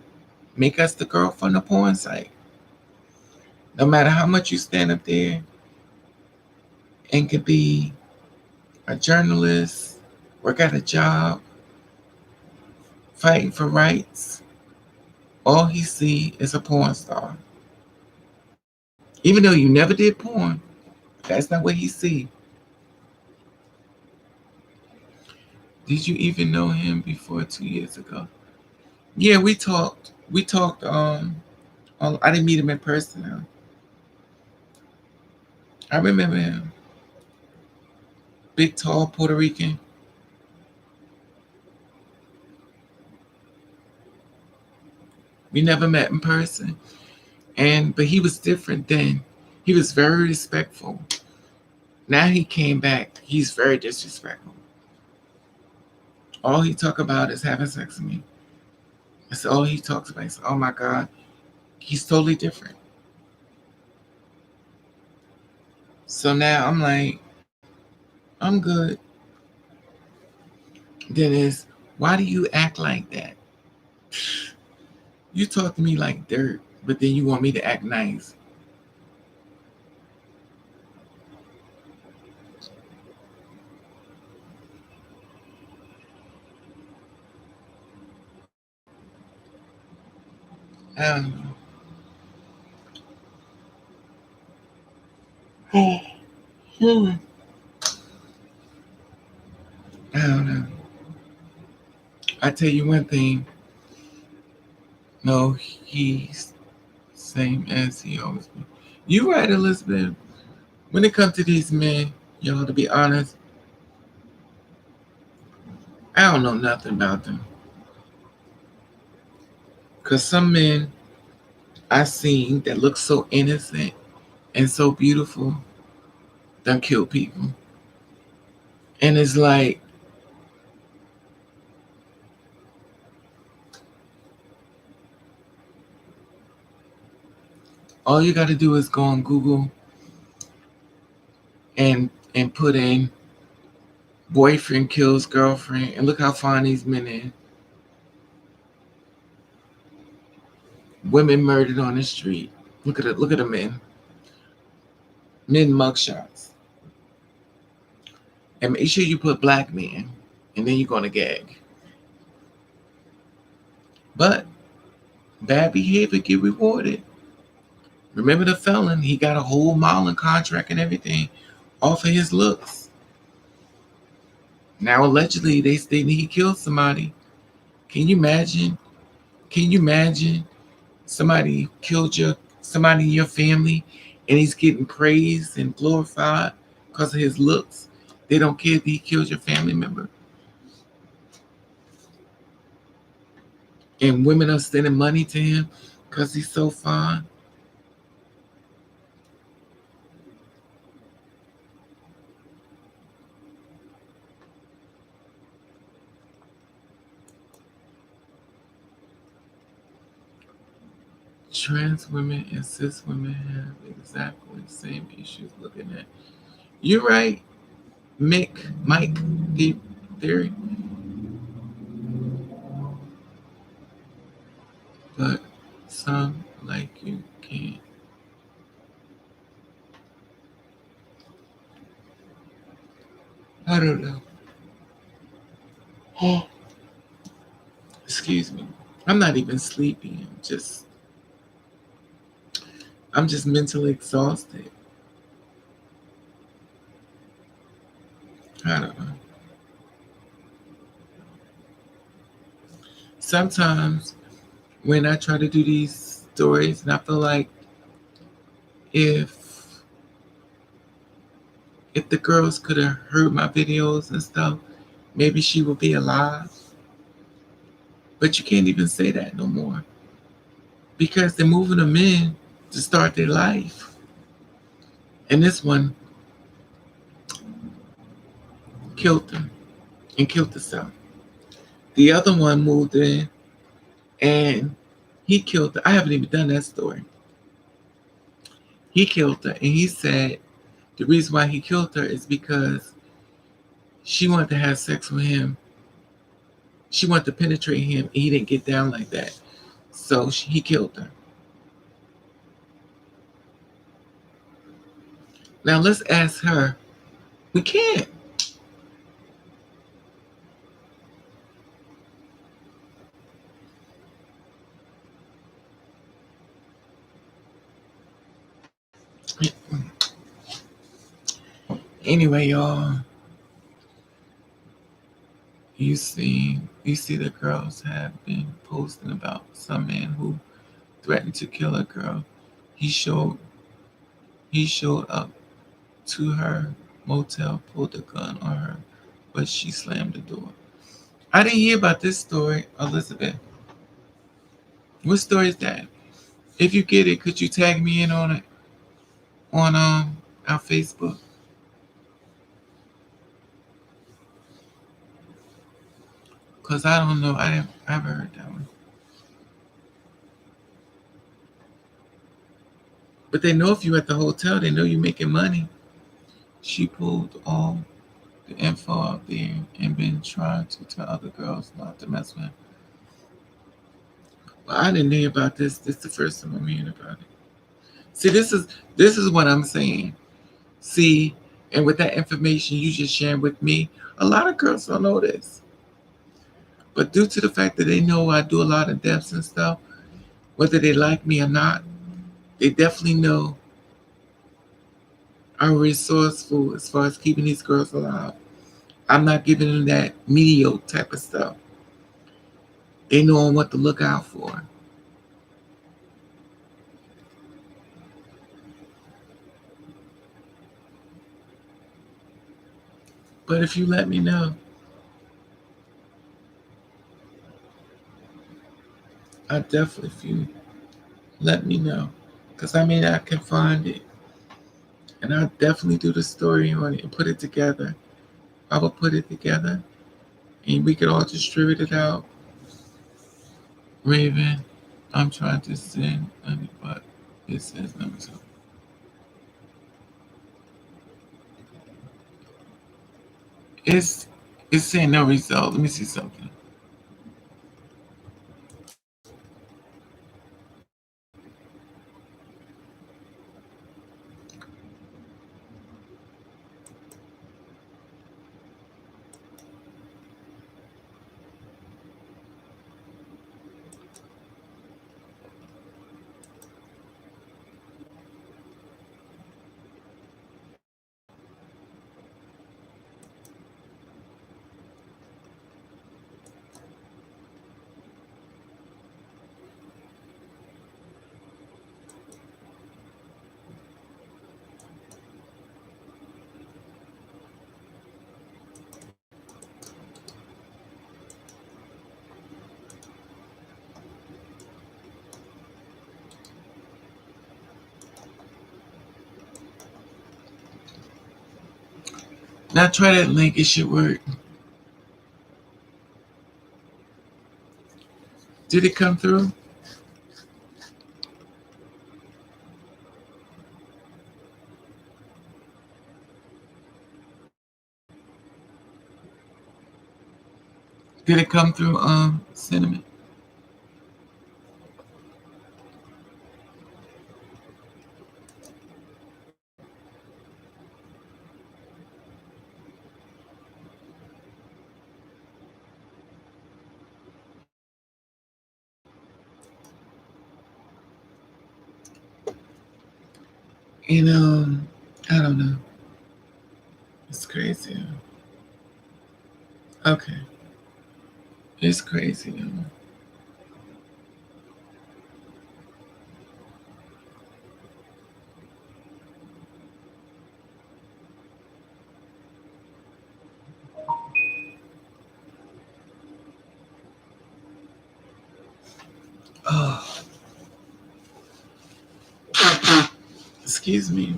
make us the girl from the porn site. No matter how much you stand up there and could be a journalist, work at a job, fighting for rights, All he see is a porn star. Even though you never did porn, that's not what he see. Did you even know him before 2 years ago? Yeah, we talked. We talked. I didn't meet him in person. Though. I remember him. Big, tall Puerto Rican. We never met in person, but he was different then. He was very respectful. Now he came back. He's very disrespectful. All he talk about is having sex with me. That's all he talks about. He's, oh my God, he's totally different. So now I'm like, I'm good. Dennis, why do you act like that? You talk to me like dirt, but then you want me to act nice. I don't know. I don't know. I tell you one thing. No, he's same as he always been. You right, Elizabeth. When it comes to these men, y'all, to be honest, I don't know nothing about them. Cause some men I seen that look so innocent and so beautiful done kill people. And it's like, all you gotta do is go on Google and put in boyfriend kills girlfriend and look how fine these men are. Women murdered on the street. Look at the men. Men mugshots. And make sure you put black men and then you're gonna gag. But bad behavior get rewarded. Remember the felon, he got a whole modeling contract and everything off of his looks. Now allegedly they say he killed somebody. Can you imagine? Can you imagine somebody killed somebody in your family and he's getting praised and glorified because of his looks? They don't care if he killed your family member. And women are sending money to him because he's so fine. Trans women and cis women have exactly the same issues looking at. You're right, Mike, deep theory. But some like you can't. I don't know. Oh, excuse me. I'm not even sleepy. I'm just mentally exhausted. I don't know. Sometimes when I try to do these stories and I feel like if if the girls could have heard my videos and stuff, maybe she would be alive. But you can't even say that no more because they're moving them in to start their life. And this one killed them and killed herself. The other one moved in and he killed her. I haven't even done that story. He killed her and he said the reason why he killed her is because she wanted to have sex with him. She wanted to penetrate him and he didn't get down like that. So he killed her. Now let's ask her. We can't. Anyway, y'all, you see the girls have been posting about some man who threatened to kill a girl. He showed he showed up to her motel, pulled a gun on her, but she slammed the door. I didn't hear about this story, Elizabeth. What story is that? If you get it, could you tag me in on it on our Facebook? Cause I don't know. I haven't heard that one. But they know if you at the hotel, they know you making money. She pulled all the info out there and been trying to tell other girls not to mess with him. Well, I didn't hear about this. This is the first time I'm hearing about it. See, this is what I'm saying. See, and with that information you just sharing with me, a lot of girls don't know this. But due to the fact that they know I do a lot of deaths and stuff, whether they like me or not, they definitely know I'm resourceful as far as keeping these girls alive. I'm not giving them that mediocre type of stuff. They know what to look out for. But if you let me know, I definitely, if you let me know, because I mean, I can find it. And I'll definitely do the story on it and put it together. I will put it together and we could all distribute it out. Raven, I'm trying to send, but it says number two. It's it's saying no result. Let me see something. Now try that link. It should work. Did it come through? Did it come through? Cinnamon. And I don't know. It's crazy. Okay, it's crazy. Oh, excuse me.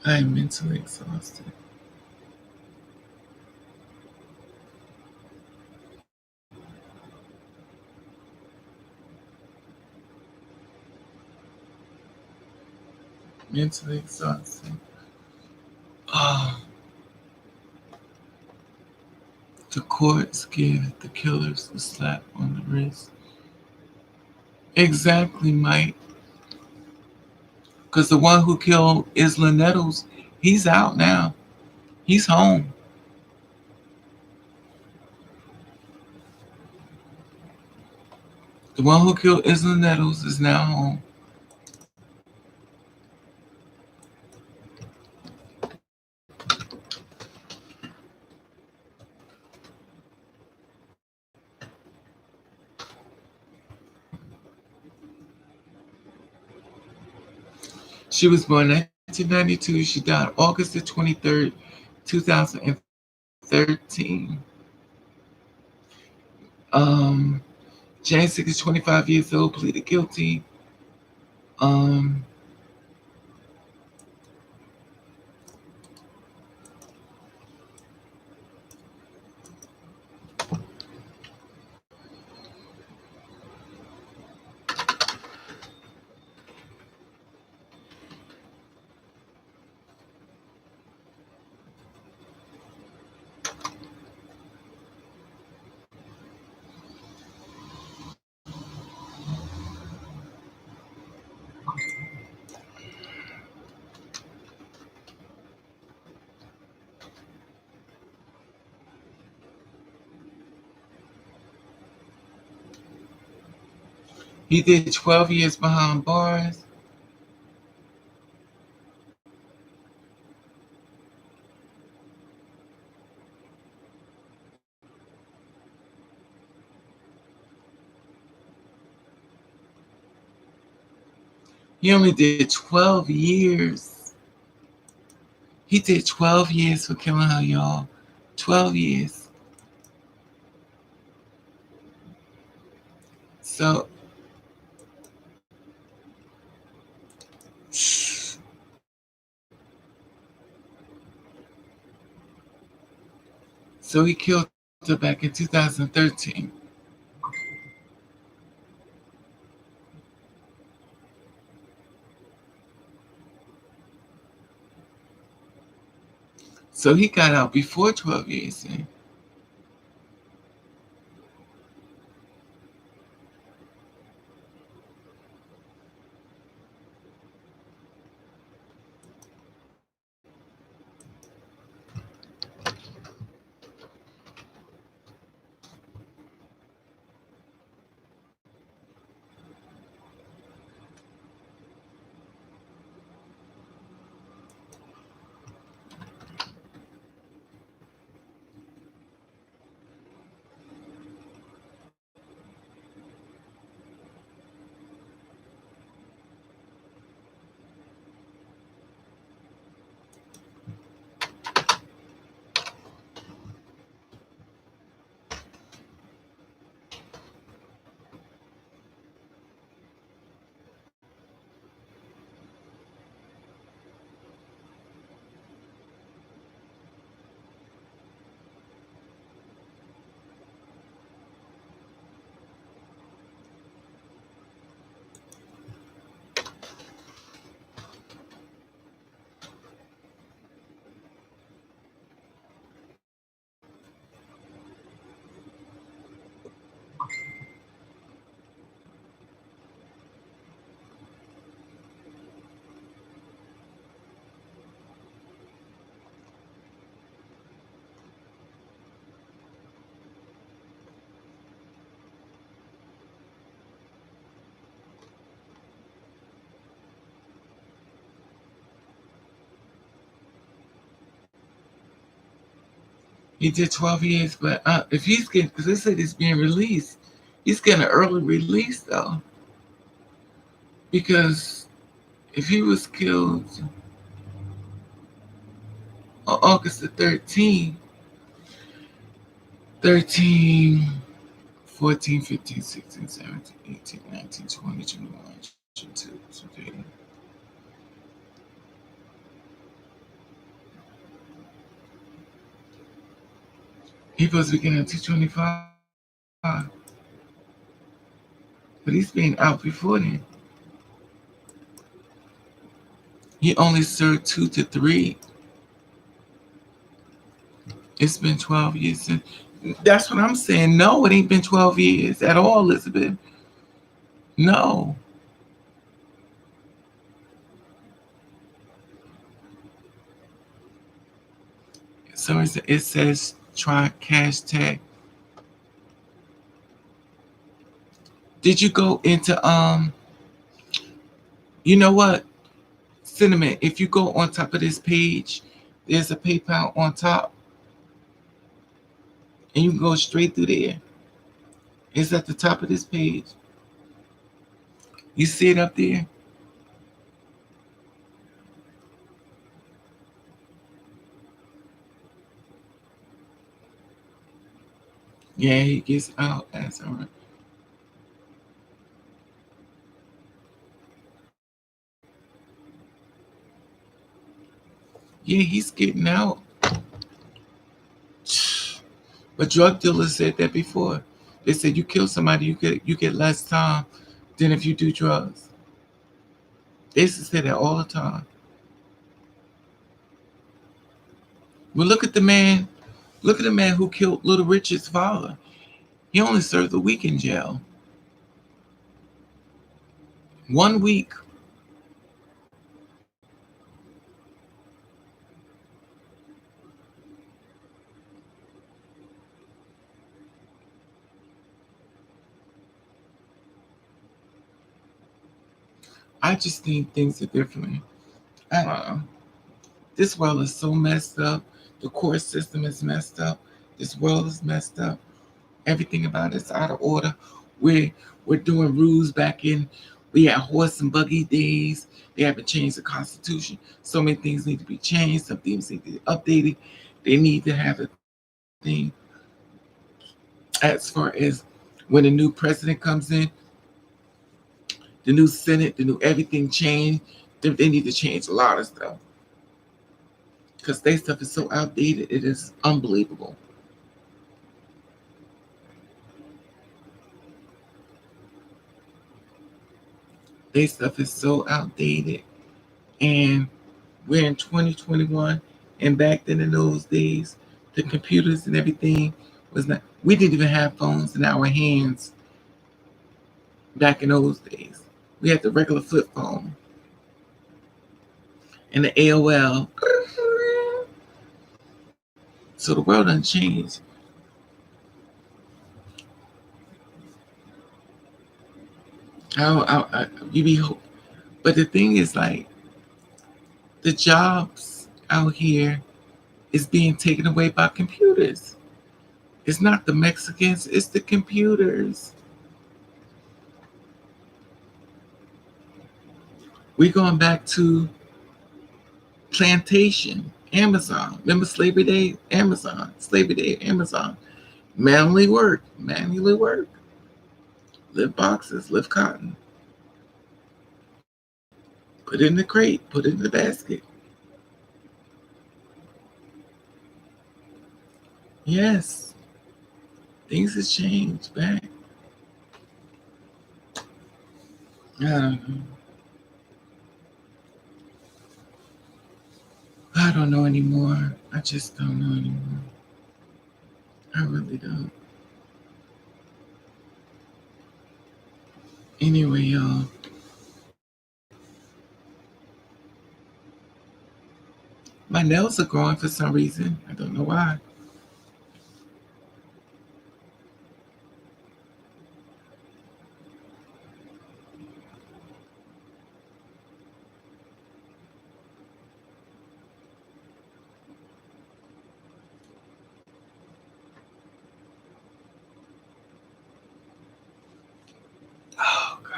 I am mentally exhausted. Mentally exhausted. Oh, the courts give the killers a slap on the wrist. Exactly, Mike. Because the one who killed Isla Nettles, he's out now. He's home. The one who killed Isla Nettles is now home. She was born 1992. She died August the 23rd, 2013. Um, Jane Sick is 25 years old, pleaded guilty. Um, he did 12 years behind bars. He only did 12 years. He did 12 years for killing her, y'all. 12 years. So, so he killed her back in 2013. So he got out before 12 years. He did 12 years, but if he's getting, because they said he's being released, he's getting an early release though, because if he was killed on August the 13th, 13, 14, 15, 16, 17, 18, 19, 20, 21, 22, okay. He supposed to be getting 225, but he's been out before then. He only served 2 to 3. It's been 12 years since. That's what I'm saying. No, it ain't been 12 years at all, Elizabeth. No. So it says try cash tag. Did you go into you know what? Cinnamon, if you go on top of this page, there's a PayPal on top, and you can go straight through there. It's at the top of this page. You see it up there? Yeah, he gets out as a yeah, he's getting out. But drug dealers said that before. They said you kill somebody, you get less time than if you do drugs. They used to say that all the time. Well, look at the man. Look at the man who killed Little Richard's father. He only served a week in jail. 1 week. I just think things are different. I don't know. This world is so messed up. The court system is messed up. This world is messed up. Everything about it's out of order. We're doing rules back in. We had horse and buggy days. They haven't changed the Constitution. So many things need to be changed. Some things need to be updated. They need to have a thing as far as when a new president comes in, the new Senate, the new everything changed. They need to change a lot of stuff because their stuff is so outdated. It is unbelievable. Their stuff is so outdated, and we're in 2021, and back then in those days, the computers and everything was not. We didn't even have phones in our hands back in those days. We had the regular flip phone and the AOL. So the world done changed. You be, but the thing is, like, the jobs out here is being taken away by computers. It's not the Mexicans, it's the computers. We're going back to plantation, Amazon. Remember Slavery Day? Amazon. Slavery Day, Amazon. Manually work. Lift boxes, lift cotton. Put it in the crate, put it in the basket. Yes, things have changed back. I don't know. I don't know anymore. I just don't know anymore. I really don't. Anyway, y'all, my nails are growing for some reason. I don't know why. Oh, God.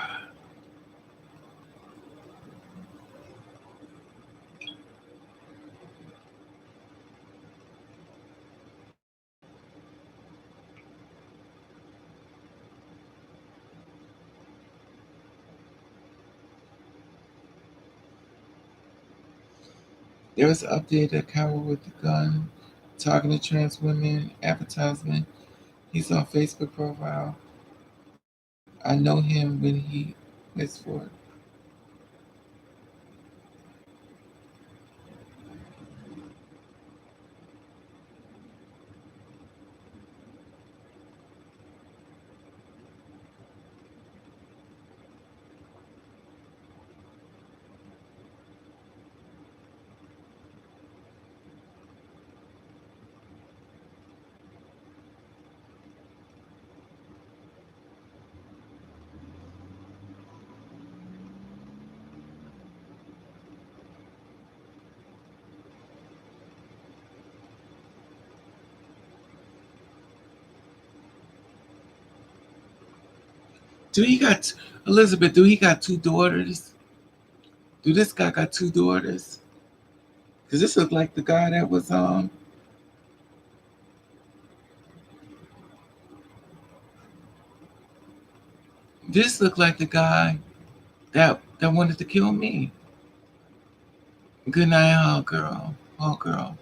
There was an update that Coward with the gun, talking to trans women, advertisement. He's on Facebook profile. I know him when he waits for it. Do he got Elizabeth? Do he got two daughters? Do this guy got two daughters? Cause this looked like the guy that was This looked like the guy that wanted to kill me. Good night, oh girl, oh girl,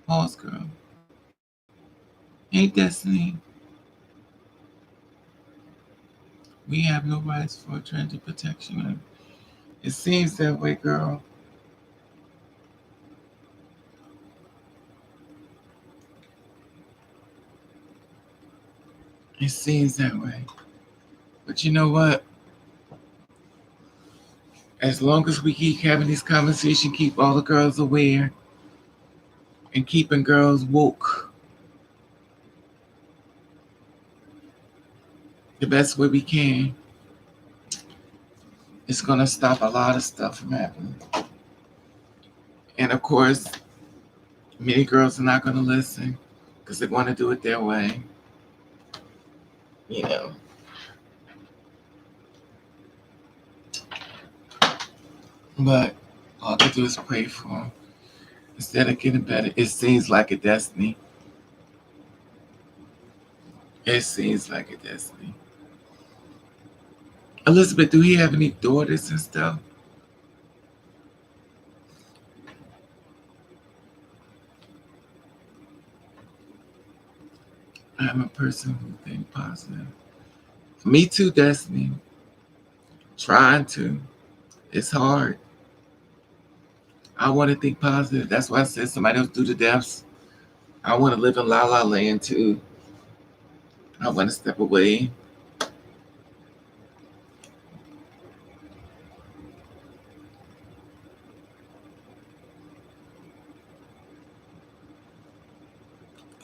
pause girl. Hey Destiny, we have no rights for transgender protection. It seems that way, girl. It seems that way. But you know what? As long as we keep having these conversations, keep all the girls aware, and keeping girls woke the best way we can, it's gonna stop a lot of stuff from happening. And of course, many girls are not gonna listen because they want to do it their way. You know. But all I can do is pray for them. Instead of getting better, it seems like a destiny. It seems like a destiny. Elizabeth, do he have any daughters and stuff? I'm a person who thinks positive. Me too, Destiny. Trying to. It's hard. I want to think positive. That's why I said somebody else do the deaths. I want to live in La La Land too. I want to step away.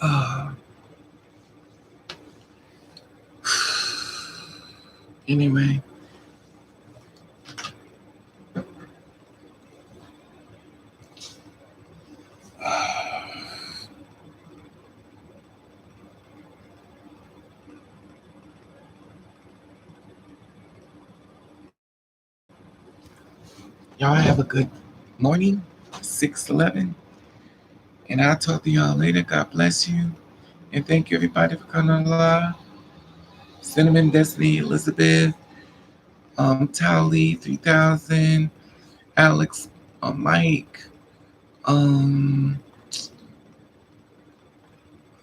Uh, anyway. Y'all have a good morning, 6:11. And I'll talk to y'all later. God bless you. And thank you everybody for coming on live. Cinnamon, Destiny, Elizabeth, Tally, 3000, Alex, Mike, um,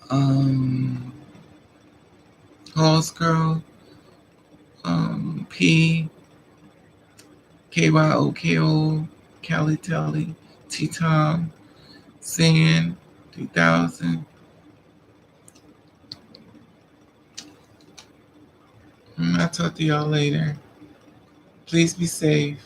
um, Halls Girl, P, KYOKO, Callie Telly, T Tom, Sin, 3000. I'll talk to y'all later. Please be safe.